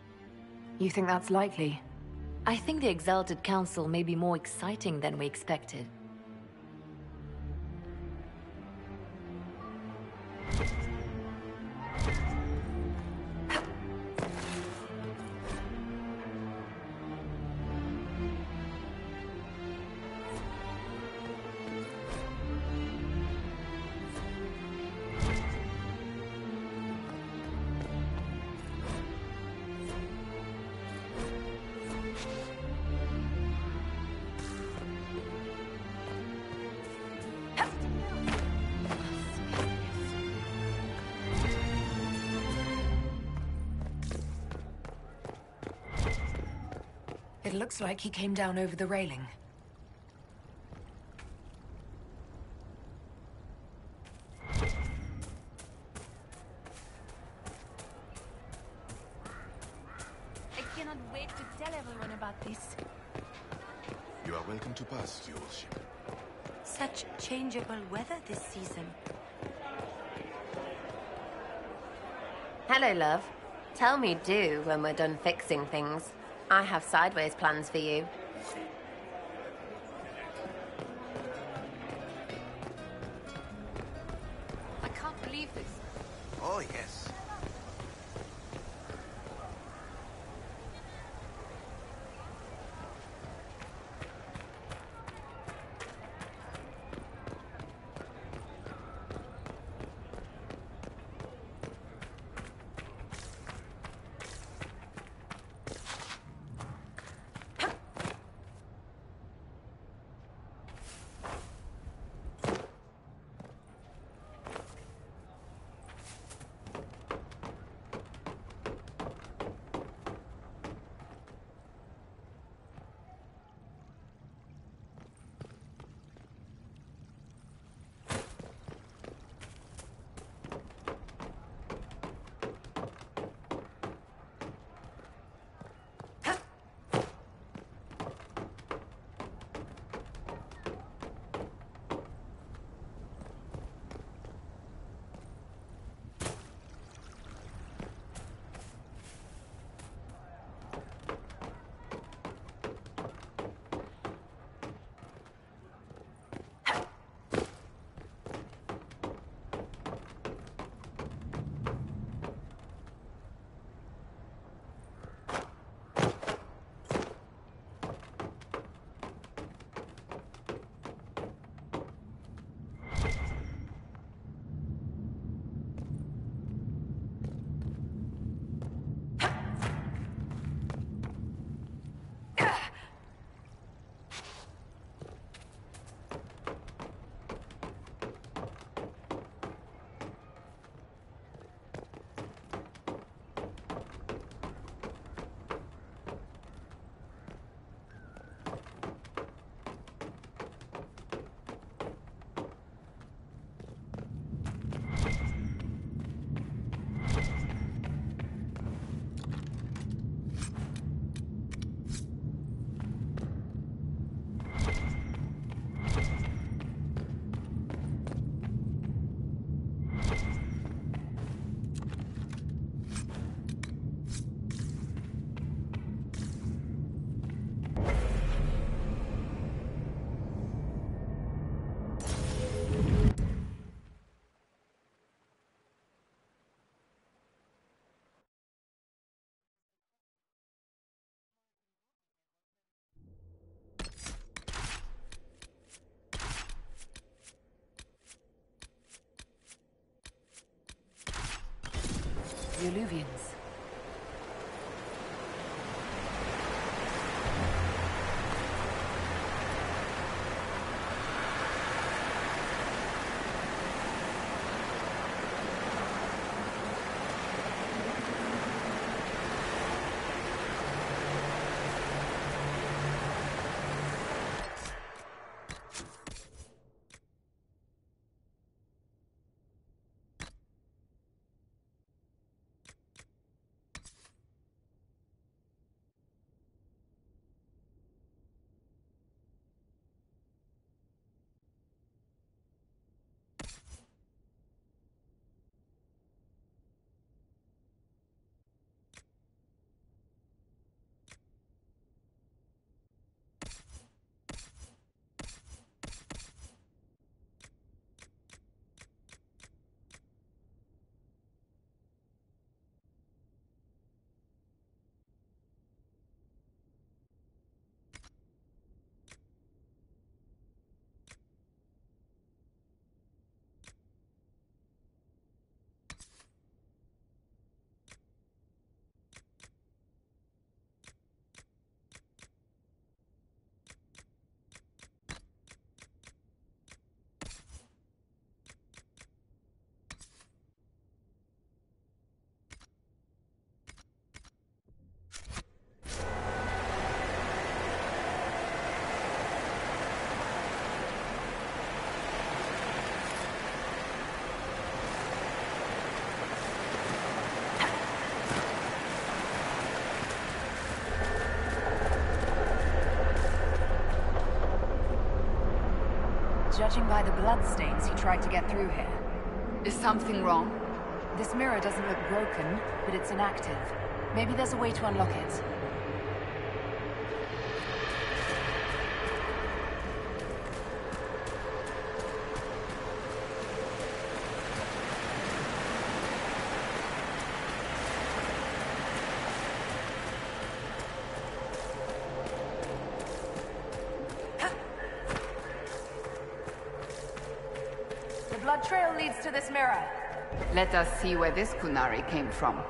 Speaker 4: You think that's likely?
Speaker 2: I think the Exalted Council may be more exciting than we expected.
Speaker 4: It looks like he came down over the railing.
Speaker 8: I cannot wait to tell everyone about this.
Speaker 21: You are welcome to pass, your worship.
Speaker 8: Such changeable weather this season.
Speaker 14: Hello, love. Tell me do when we're done fixing things. I have sideways plans for you.
Speaker 8: I can't believe this.
Speaker 6: Oh, yes.
Speaker 4: the Alluvians. Judging by the bloodstains, he tried to get through here.
Speaker 11: Is something wrong?
Speaker 4: This mirror doesn't look broken, but it's inactive. Maybe there's a way to unlock it. The blood trail leads to this mirror.
Speaker 11: Let us see where this Kunari came from.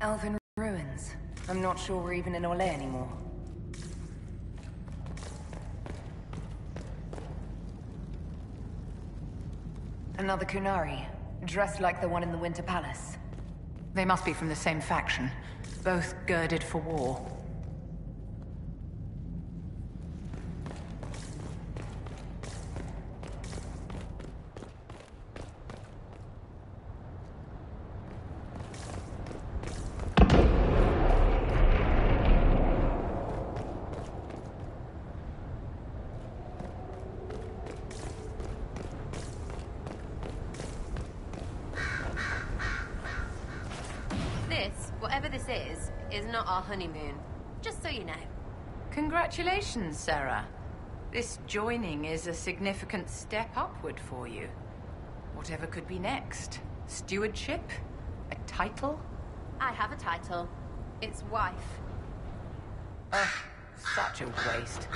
Speaker 4: Elven ruins. I'm not sure we're even in Orlais anymore. Another Kunari, dressed like the one in the Winter Palace.
Speaker 1: They must be from the same faction, both girded for war.
Speaker 14: Whatever this is not our honeymoon. Just so you know.
Speaker 1: Congratulations, Sera. This joining is a significant step upward for you. Whatever could be next? Stewardship? A title?
Speaker 14: I have a title. It's wife.
Speaker 1: Ugh, such a waste.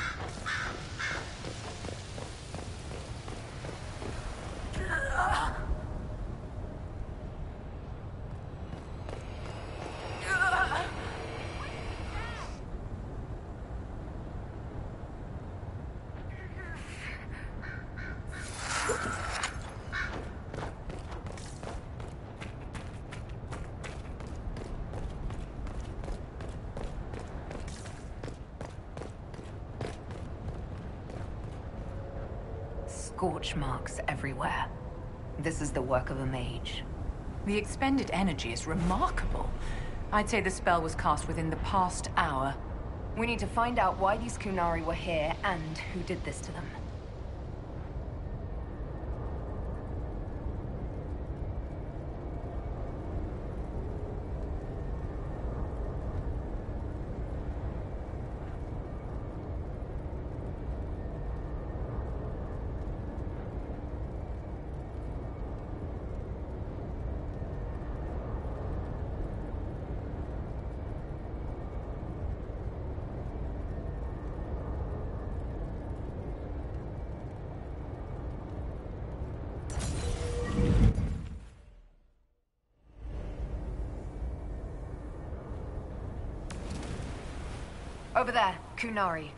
Speaker 4: Scorch marks everywhere. This is the work of a mage.
Speaker 1: The expended energy is remarkable. I'd say the spell was cast within the past hour.
Speaker 7: We need to find out why these Kunari were here and who did this to them. Over there, Kunari.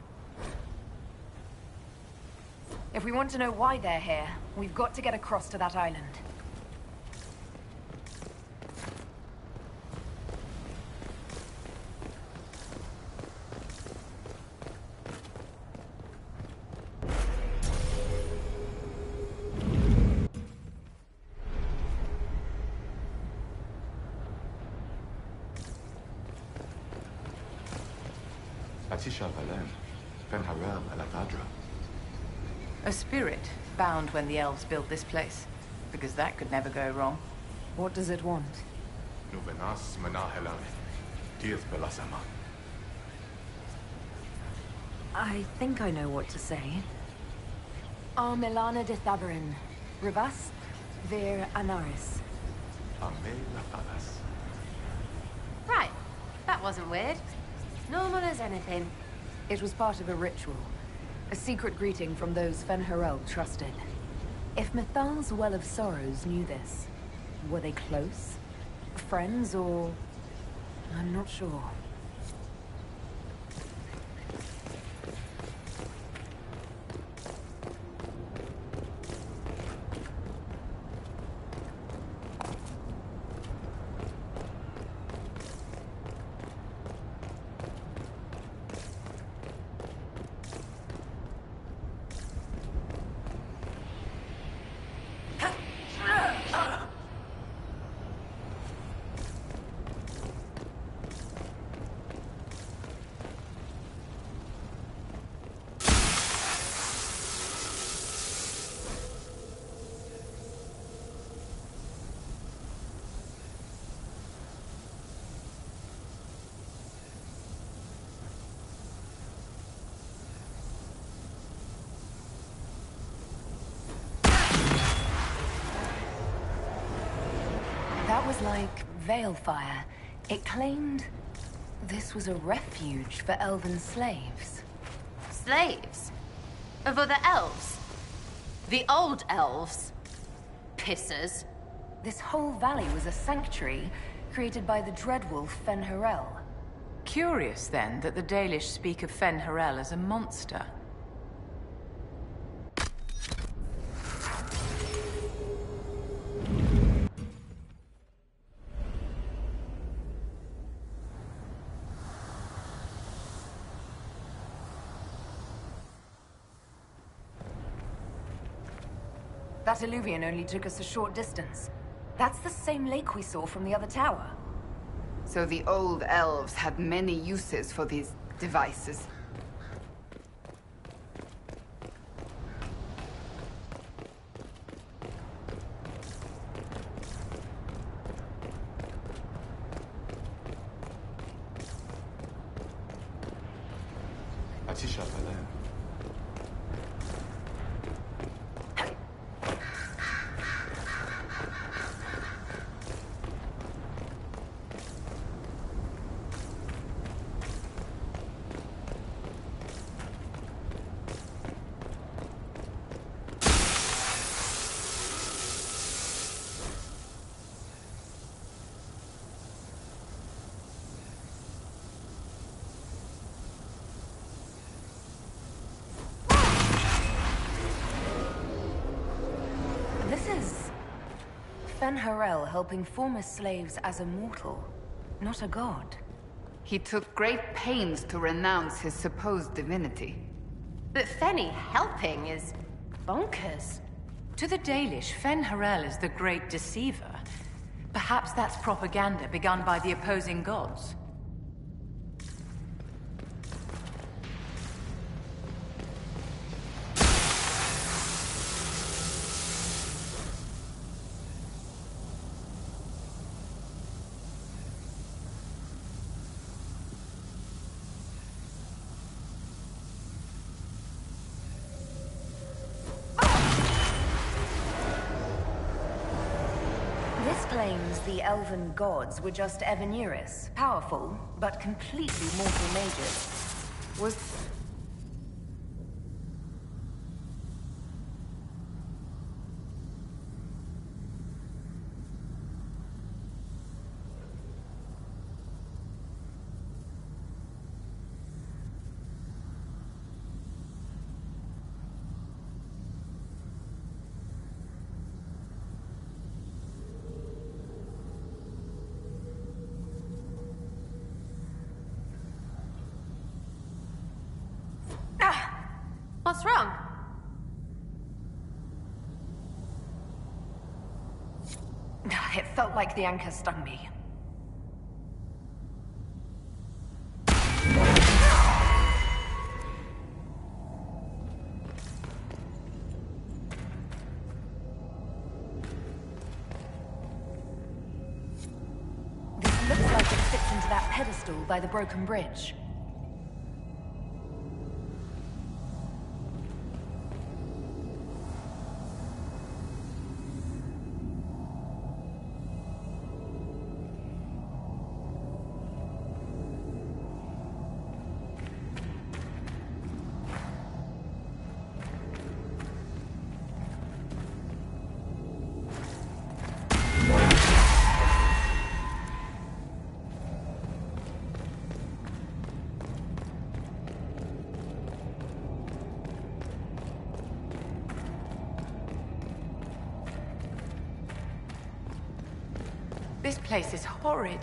Speaker 7: If we want to know why they're here, we've got to get across to that island.
Speaker 1: A spirit bound when the elves built this place. Because that could never go wrong.
Speaker 7: What does it want? I think I know what to say. Armelana de Thabarin. Rivas vir Anaris.
Speaker 14: Right. That wasn't weird. Normal as anything.
Speaker 7: It was part of a ritual. A secret greeting from those Fen'Harel trusted. If Mithal's Well of Sorrows knew this, were they close? Friends or... I'm not sure. That was like Veil Fire. It claimed this was a refuge for elven slaves.
Speaker 14: Slaves? Of other elves? The old elves? Pissers.
Speaker 7: This whole valley was a sanctuary created by the dreadwolf Fen'Harel.
Speaker 1: Curious, then, that the Dalish speak of Fen'Harel as a monster.
Speaker 7: That illuvian only took us a short distance. That's the same lake we saw from the other tower.
Speaker 11: So the old elves had many uses for these devices.
Speaker 7: Fen'Harel helping former slaves as a mortal, not a god.
Speaker 11: He took great pains to renounce his supposed divinity.
Speaker 14: But Fenny helping is bonkers.
Speaker 1: To the Dalish, Fen'Harel is the great deceiver. Perhaps that's propaganda begun by the opposing gods.
Speaker 7: Claims the elven gods were just Evanuris, powerful, but completely mortal mages. Was...
Speaker 14: What's wrong?
Speaker 7: It felt like the anchor stung me. This looks like it fits into that pedestal by the broken bridge.
Speaker 1: This place is horrid.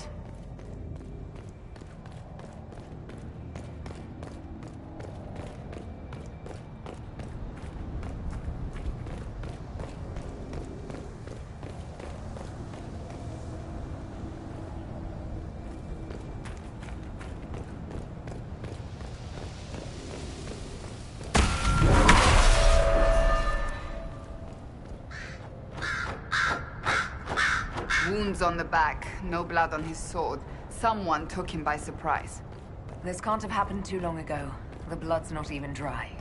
Speaker 11: Wounds on the back, no blood on his sword. Someone took him by surprise.
Speaker 7: This can't have happened too long ago. The blood's not even dry.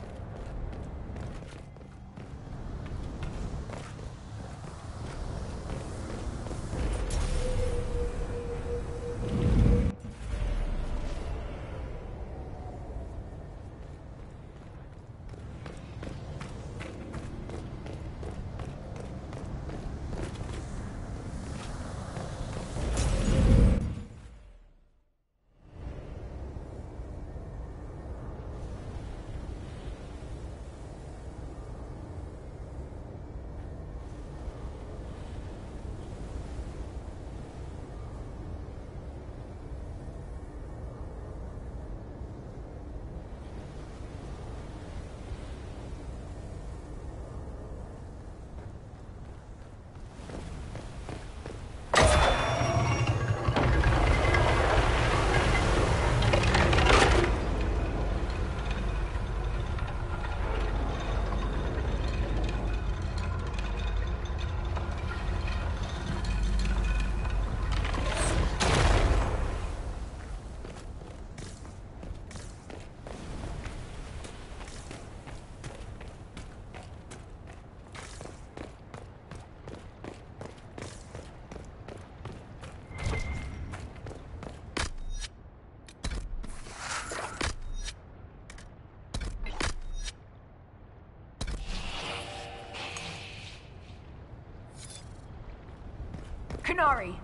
Speaker 7: Kunari!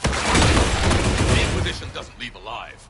Speaker 21: The Inquisition doesn't leave alive.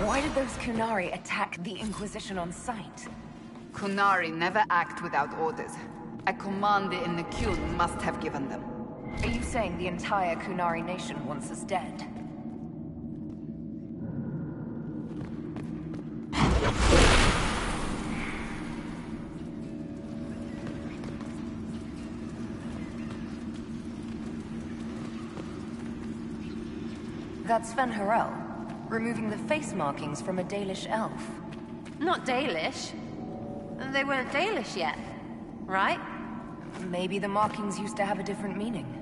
Speaker 7: Why did those Kunari attack the Inquisition on sight?
Speaker 11: Kunari never act without orders. A commander in the Qun must have given them.
Speaker 7: Are you saying the entire Kunari nation wants us dead? That's Sven Harel, removing the face markings from a Dalish elf.
Speaker 14: Not Dalish. They weren't Dalish yet, right?
Speaker 7: Maybe the markings used to have a different meaning.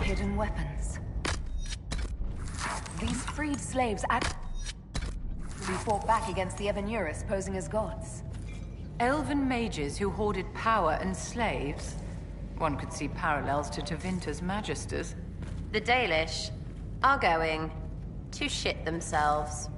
Speaker 7: Hidden weapons. These freed slaves actually fought back against the Evanuris, posing as gods.
Speaker 1: Elven mages who hoarded power and slaves? One could see parallels to Tevinter's Magisters.
Speaker 14: The Dalish are going to shit themselves.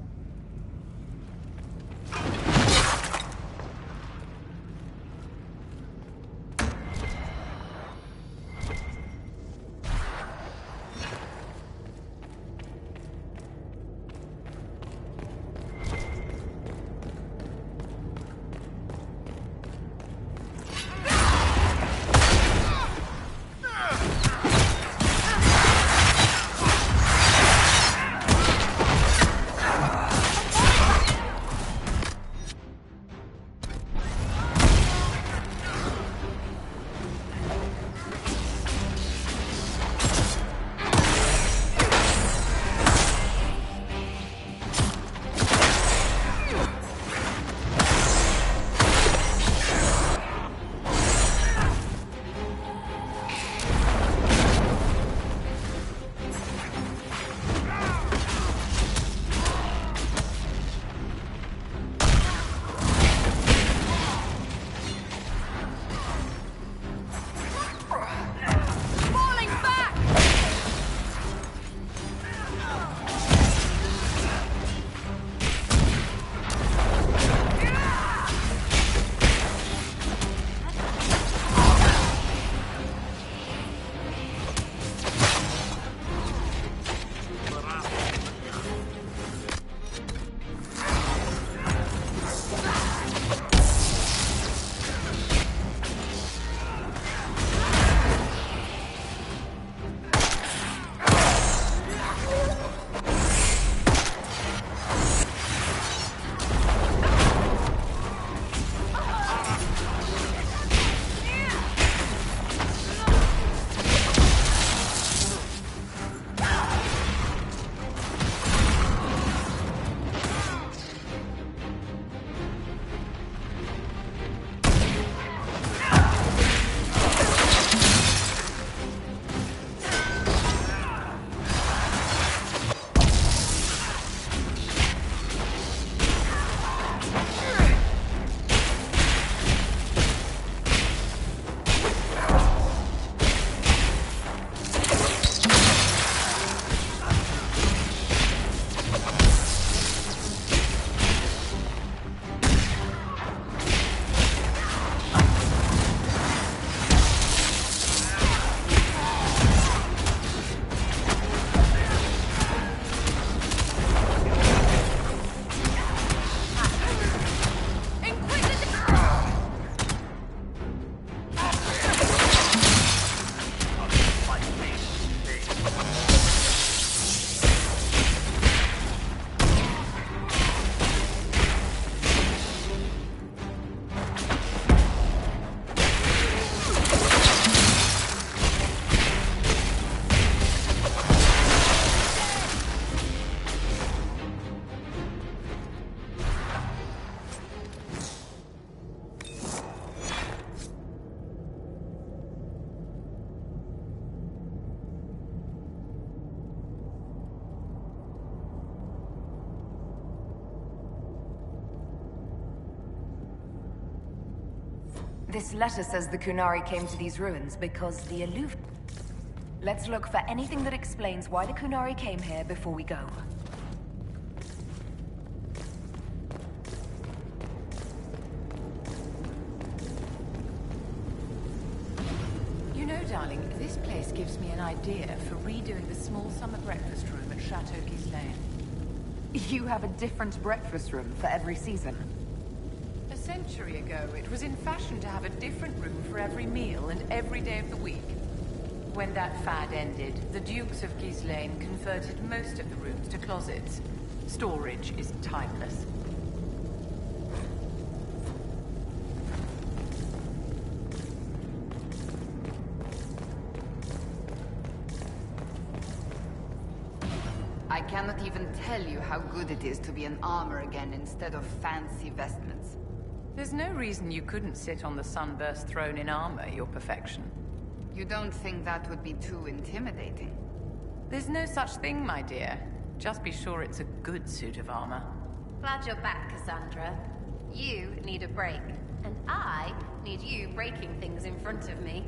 Speaker 7: This letter says the Kunari came to these ruins because the Illuv... Let's look for anything that explains why the Kunari came here before we go.
Speaker 1: You know, darling, this place gives me an idea for redoing the small summer breakfast room at Chateau Ghislaine.
Speaker 7: You have a different breakfast room for every season.
Speaker 1: A century ago, it was in fashion to have a different room for every meal and every day of the week. When that fad ended, the Dukes of Ghislaine converted most of the rooms to closets. Storage is timeless.
Speaker 11: I cannot even tell you how good it is to be in armor again instead of fancy vestments.
Speaker 1: There's no reason you couldn't sit on the sunburst throne in armor, your perfection.
Speaker 11: You don't think that would be too intimidating?
Speaker 1: There's no such thing, my dear. Just be sure it's a good suit of armor.
Speaker 14: Glad you're back, Cassandra. You need a break, and I need you breaking things in front of me.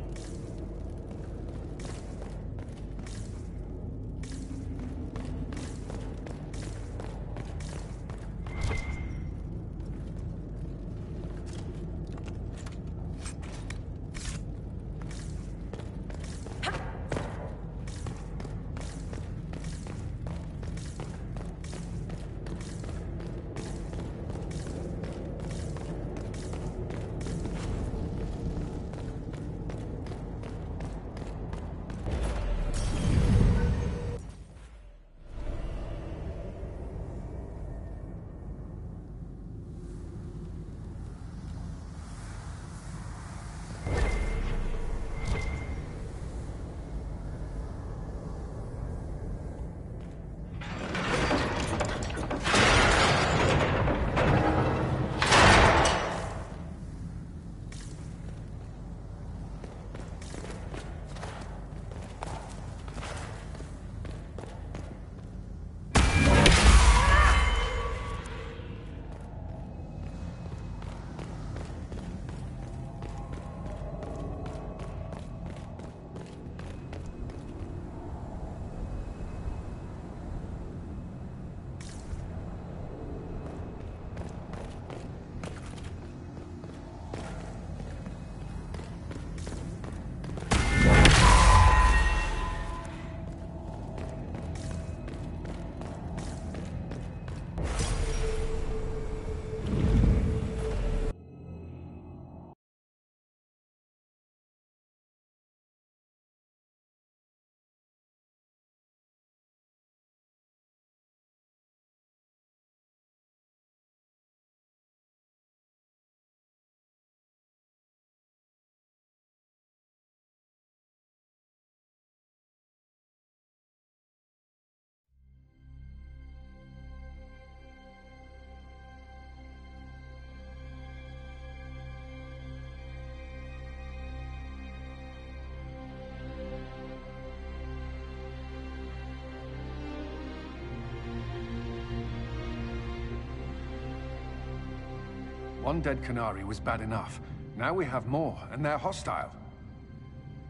Speaker 12: One dead Canary was bad enough. Now we have more, and they're hostile.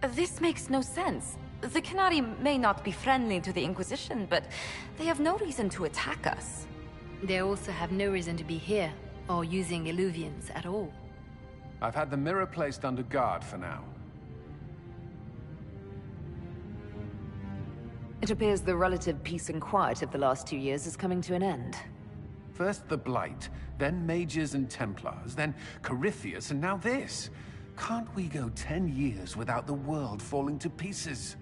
Speaker 22: This makes no sense. The Canary may not be friendly to the Inquisition, but they have no reason to attack us.
Speaker 2: They also have no reason to be here, or using Illuvians at all.
Speaker 12: I've had the mirror placed under guard for now.
Speaker 7: It appears the relative peace and quiet of the last 2 years is coming to an end.
Speaker 12: First the Blight, then Mages and Templars, then Corypheus, and now this. Can't we go 10 years without the world falling to pieces?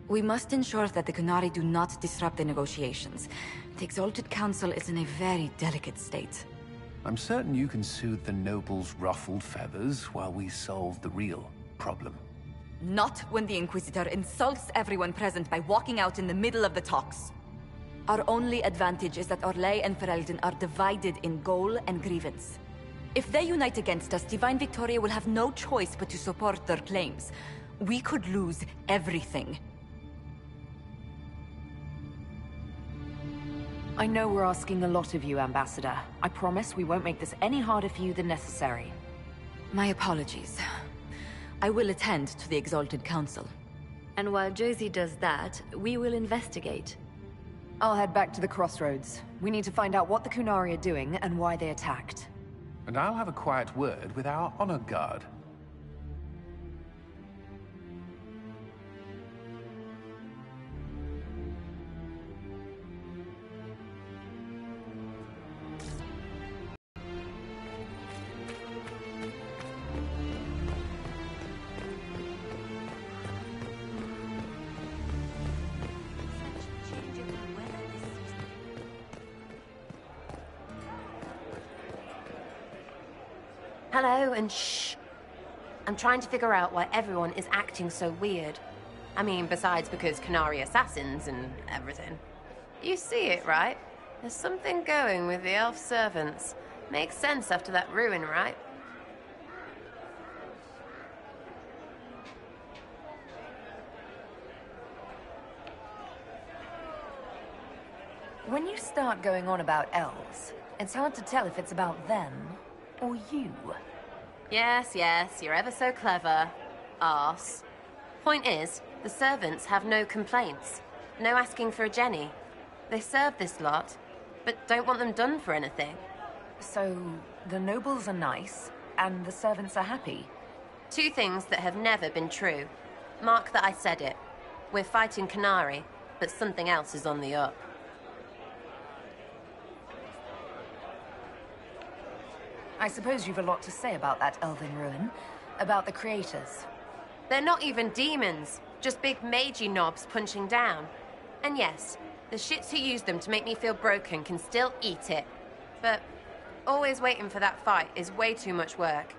Speaker 22: We must ensure that the Canary do not disrupt the negotiations. The Exalted Council is in a very delicate state.
Speaker 12: I'm certain you can soothe the nobles' ruffled feathers while we solve the real problem.
Speaker 22: Not when the Inquisitor insults everyone present by walking out in the middle of the talks. Our only advantage is that Orlais and Ferelden are divided in goal and grievance. If they unite against us, Divine Victoria will have no choice but to support their claims. We could lose everything.
Speaker 7: I know we're asking a lot of you, Ambassador. I promise we won't make this any harder for you than necessary.
Speaker 22: My apologies. I will attend to the Exalted Council.
Speaker 2: And while Josie does that, we will investigate.
Speaker 4: I'll head back to the crossroads. We need to find out what the Kunari are doing and why they attacked.
Speaker 12: And I'll have a quiet word with our honor guard.
Speaker 14: Hello, and shh. I'm trying to figure out why everyone is acting so weird. I mean, besides because Canary assassins and everything. You see it, right? There's something going with the elf servants. Makes sense after that ruin, right?
Speaker 4: When you start going on about elves, it's hard to tell if it's about them or you.
Speaker 14: Yes, you're ever so clever. Arse. Point is, the servants have no complaints. No asking for a Jenny. They serve this lot, but don't want them done for anything.
Speaker 4: So, the nobles are nice, and the servants are happy?
Speaker 14: Two things that have never been true. Mark that I said it. We're fighting Canary, but something else is on the up.
Speaker 4: I suppose you've a lot to say about that elven ruin. About the creators.
Speaker 14: They're not even demons. Just big magey knobs punching down. And yes, the shits who use them to make me feel broken can still eat it. But always waiting for that fight is way too much work.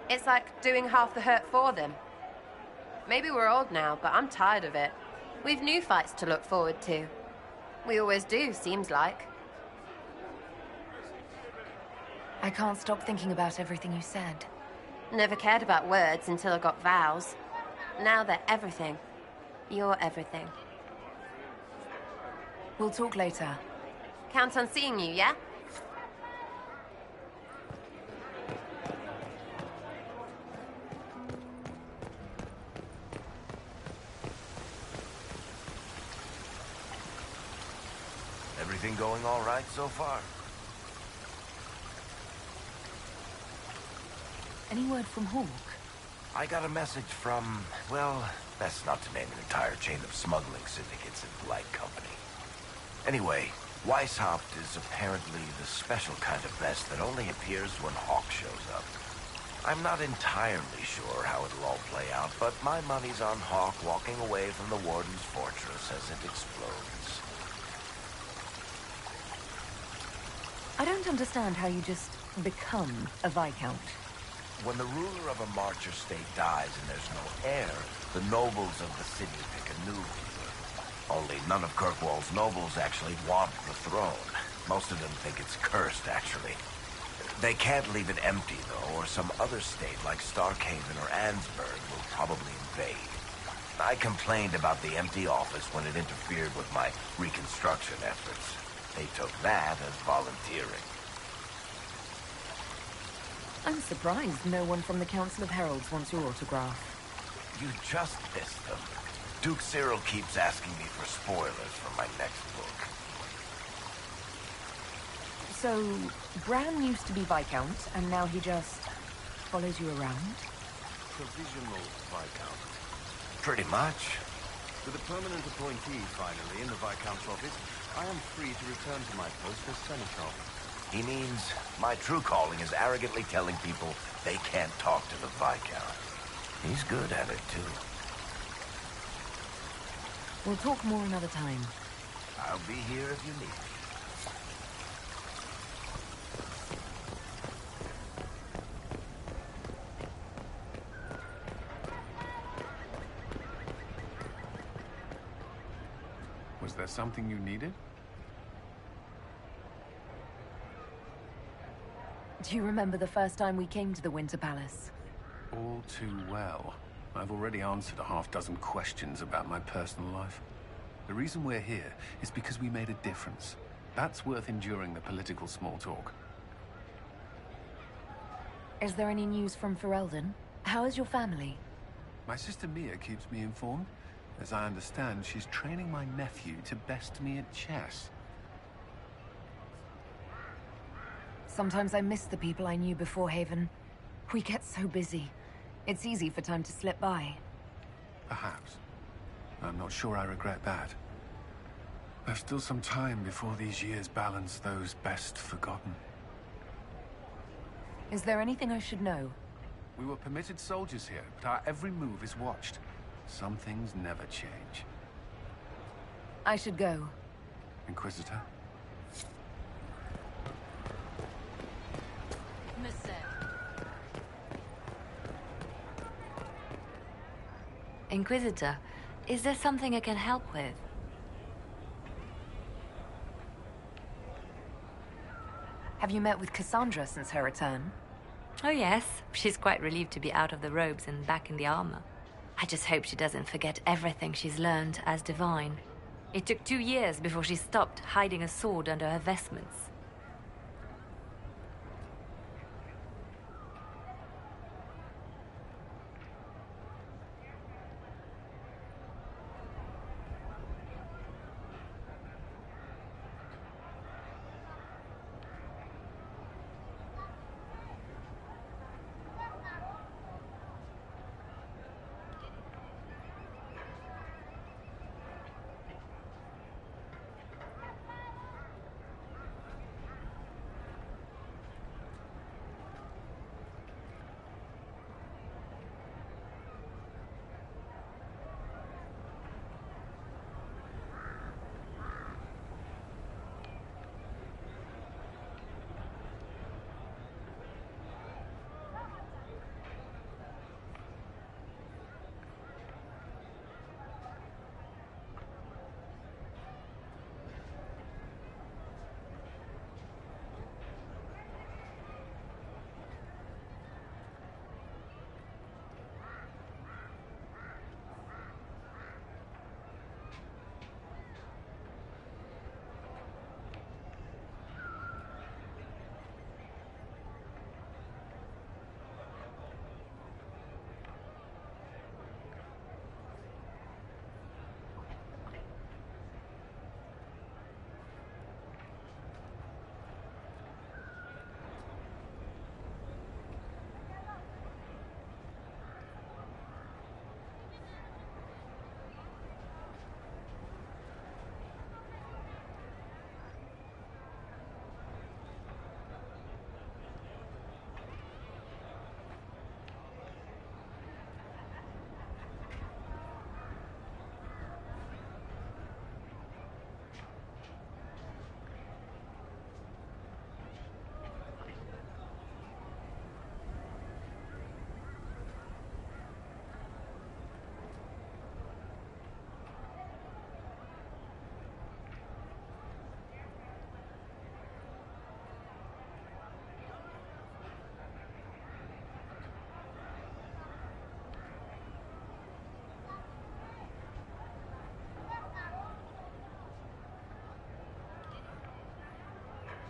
Speaker 14: It's like doing half the hurt for them. Maybe we're old now, but I'm tired of it. We've new fights to look forward to. We always do, seems like.
Speaker 4: I can't stop thinking about everything you said.
Speaker 14: Never cared about words until I got vows. Now they're everything. You're everything.
Speaker 4: We'll talk later.
Speaker 14: Count on seeing you, yeah?
Speaker 6: Everything going all right so far?
Speaker 4: Any word from Hawk?
Speaker 6: I got a message from, well, best not to name an entire chain of smuggling syndicates in polite company. Anyway, Weishaupt is apparently the special kind of mess that only appears when Hawk shows up. I'm not entirely sure how it'll all play out, but my money's on Hawk walking away from the Warden's fortress as it explodes.
Speaker 4: I don't understand how you just become a Viscount.
Speaker 6: When the ruler of a marcher state dies and there's no heir, the nobles of the city pick a new ruler. Only none of Kirkwall's nobles actually want the throne. Most of them think it's cursed, actually. They can't leave it empty, though, or some other state like Starkhaven or Ansburg will probably invade. I complained about the empty office when it interfered with my reconstruction efforts. They took that as volunteering.
Speaker 4: I'm surprised no one from the Council of Heralds wants your autograph.
Speaker 6: You just missed them. Duke Cyril keeps asking me for spoilers for my next book.
Speaker 4: So, Bran used to be Viscount, and now he just follows you around?
Speaker 20: Provisional Viscount.
Speaker 6: Pretty much.
Speaker 20: With a permanent appointee, finally, in the Viscount's office, I am free to return to my post as Seneschal.
Speaker 6: He means my true calling is arrogantly telling people they can't talk to the Viscount. He's good at it, too.
Speaker 4: We'll talk more another time.
Speaker 6: I'll be here if you need me.
Speaker 12: Was there something you needed?
Speaker 4: Do you remember the first time we came to the Winter Palace?
Speaker 12: All too well. I've already answered a half-dozen questions about my personal life. The reason we're here is because we made a difference. That's worth enduring the political small talk.
Speaker 4: Is there any news from Ferelden? How is your family?
Speaker 20: My sister Mia keeps me informed. As I understand, she's training my nephew to best me at chess.
Speaker 4: Sometimes I miss the people I knew before Haven. We get so busy. It's easy for time to slip by.
Speaker 20: Perhaps. I'm not sure I regret that. There's still some time before these years balance those best forgotten.
Speaker 4: Is there anything I should know?
Speaker 20: We were permitted soldiers here, but our every move is watched. Some things never change.
Speaker 4: I should go.
Speaker 20: Inquisitor?
Speaker 2: Inquisitor, is there something I can help with?
Speaker 4: Have you met with Cassandra since her return?
Speaker 2: Oh yes, she's quite relieved to be out of the robes and back in the armor. I just hope she doesn't forget everything she's learned as divine. It took 2 years before she stopped hiding a sword under her vestments.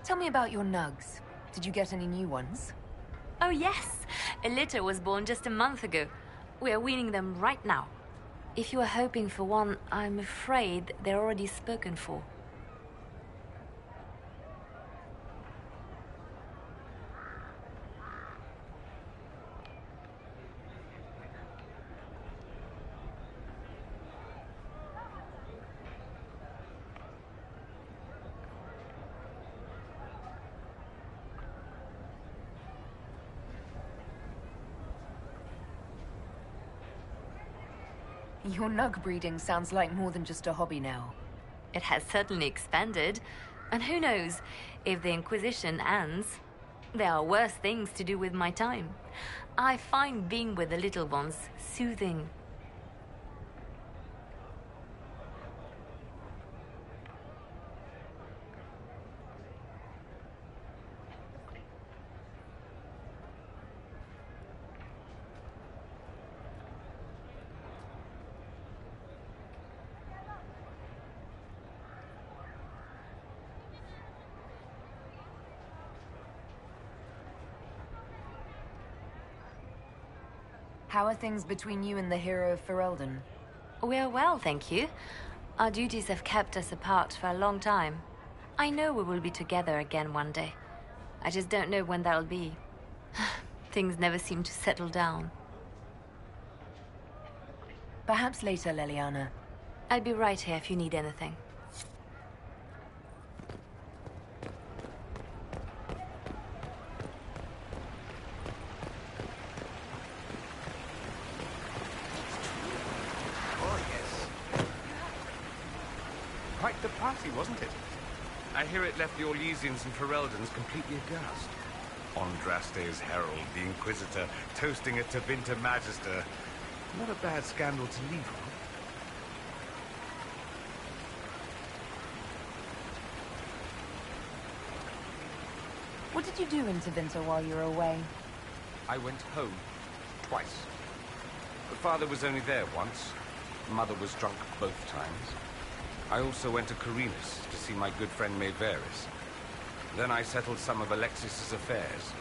Speaker 4: Tell me about your nugs. Did you get any new ones?
Speaker 2: Oh yes, a litter was born just a month ago. We are weaning them right now. If you are hoping for one, I'm afraid they're already spoken for.
Speaker 4: Your nug breeding sounds like more than just a hobby now.
Speaker 2: It has certainly expanded. And who knows, if the Inquisition ends, there are worse things to do with my time. I find being with the little ones soothing.
Speaker 4: How are things between you and the hero of Ferelden?
Speaker 2: We're well, thank you. Our duties have kept us apart for a long time. I know we will be together again one day. I just don't know when that'll be. Things never seem to settle down.
Speaker 4: Perhaps later, Leliana.
Speaker 2: I'll be right here if you need anything.
Speaker 21: Oh, yes. Quite the party, wasn't it? I hear it left the Orlesians and Fereldans completely aghast. Andraste's herald, the Inquisitor, toasting a Tevinter Magister. Not a bad scandal to leave on.
Speaker 4: What did you do in Tevinter while you were away?
Speaker 12: I went home. Twice. The father was only there once. Mother was drunk both times. I also went to Corinus to see my good friend Maeveris. Then I settled some of Alexis's affairs.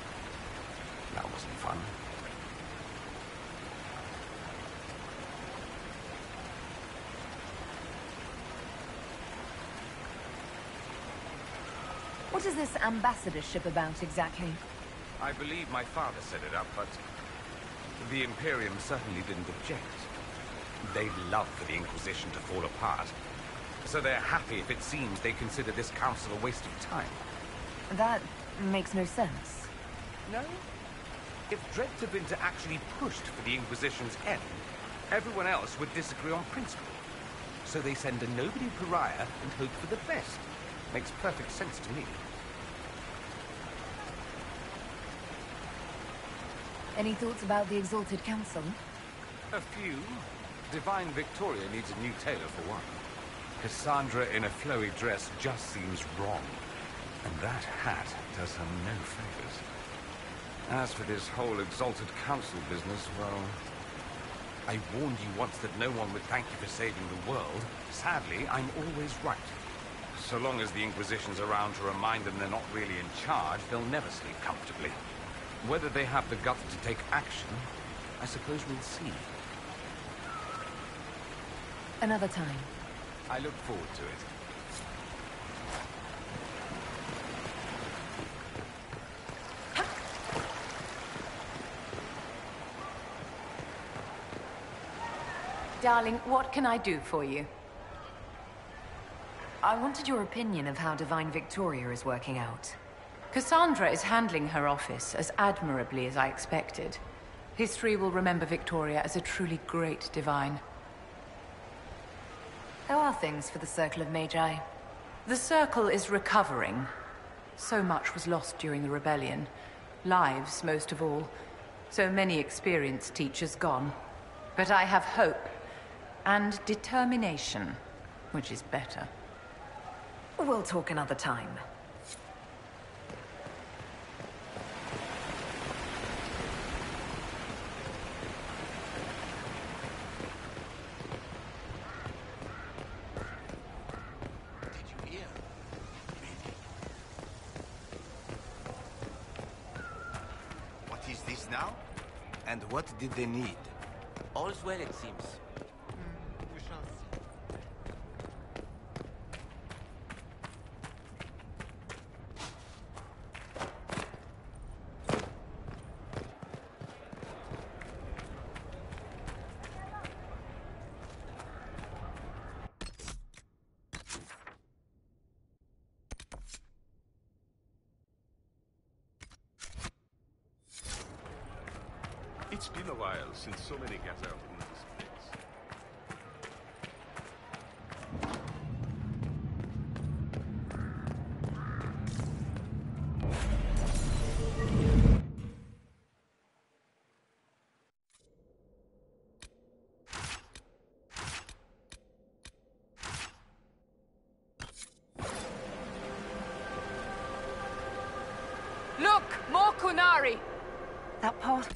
Speaker 12: That wasn't fun.
Speaker 4: What is this ambassadorship about, exactly?
Speaker 12: I believe my father set it up, but the Imperium certainly didn't object. They'd love for the Inquisition to fall apart. So they're happy if it seems they consider this council a waste of time.
Speaker 4: That makes no sense.
Speaker 12: No? If Dread Tevinter actually pushed for the Inquisition's end, everyone else would disagree on principle. So they send a nobody pariah and hope for the best. Makes perfect sense to me.
Speaker 4: Any thoughts about the Exalted Council?
Speaker 12: A few. Divine Victoria needs a new tailor for one. Cassandra in a flowy dress just seems wrong. And that hat does her no favors. As for this whole Exalted Council business, well... I warned you once that no one would thank you for saving the world. Sadly, I'm always right. So long as the Inquisition's around to remind them they're not really in charge, they'll never sleep comfortably. Whether they have the guts to take action, I suppose we'll see.
Speaker 4: Another time.
Speaker 12: I look forward to it.
Speaker 1: Darling, what can I do for you?
Speaker 4: I wanted your opinion of how Divine Victoria is working out.
Speaker 1: Cassandra is handling her office as admirably as I expected. History will remember Victoria as a truly great divine.
Speaker 4: How are things for the Circle of Magi?
Speaker 1: The Circle is recovering. So much was lost during the rebellion. Lives, most of all. So many experienced teachers gone. But I have hope. And determination. Which is better.
Speaker 4: We'll talk another time.
Speaker 5: Now? And what did they need?
Speaker 10: All's well, it seems.
Speaker 5: We shall see.
Speaker 13: It's been a while since so many gathered in this place.
Speaker 22: Look! More Kunari!
Speaker 4: That part...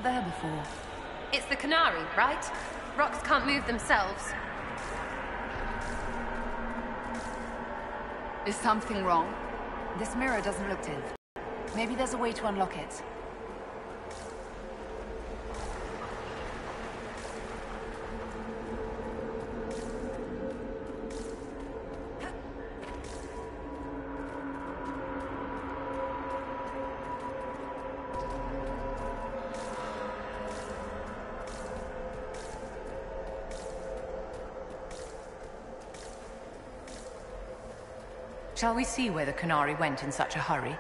Speaker 4: there before.
Speaker 14: It's the Canary, right? Rocks can't move themselves.
Speaker 11: Is something wrong?
Speaker 4: This mirror doesn't look good. Maybe there's a way to unlock it.
Speaker 1: Shall we see where the Canary went in such a hurry?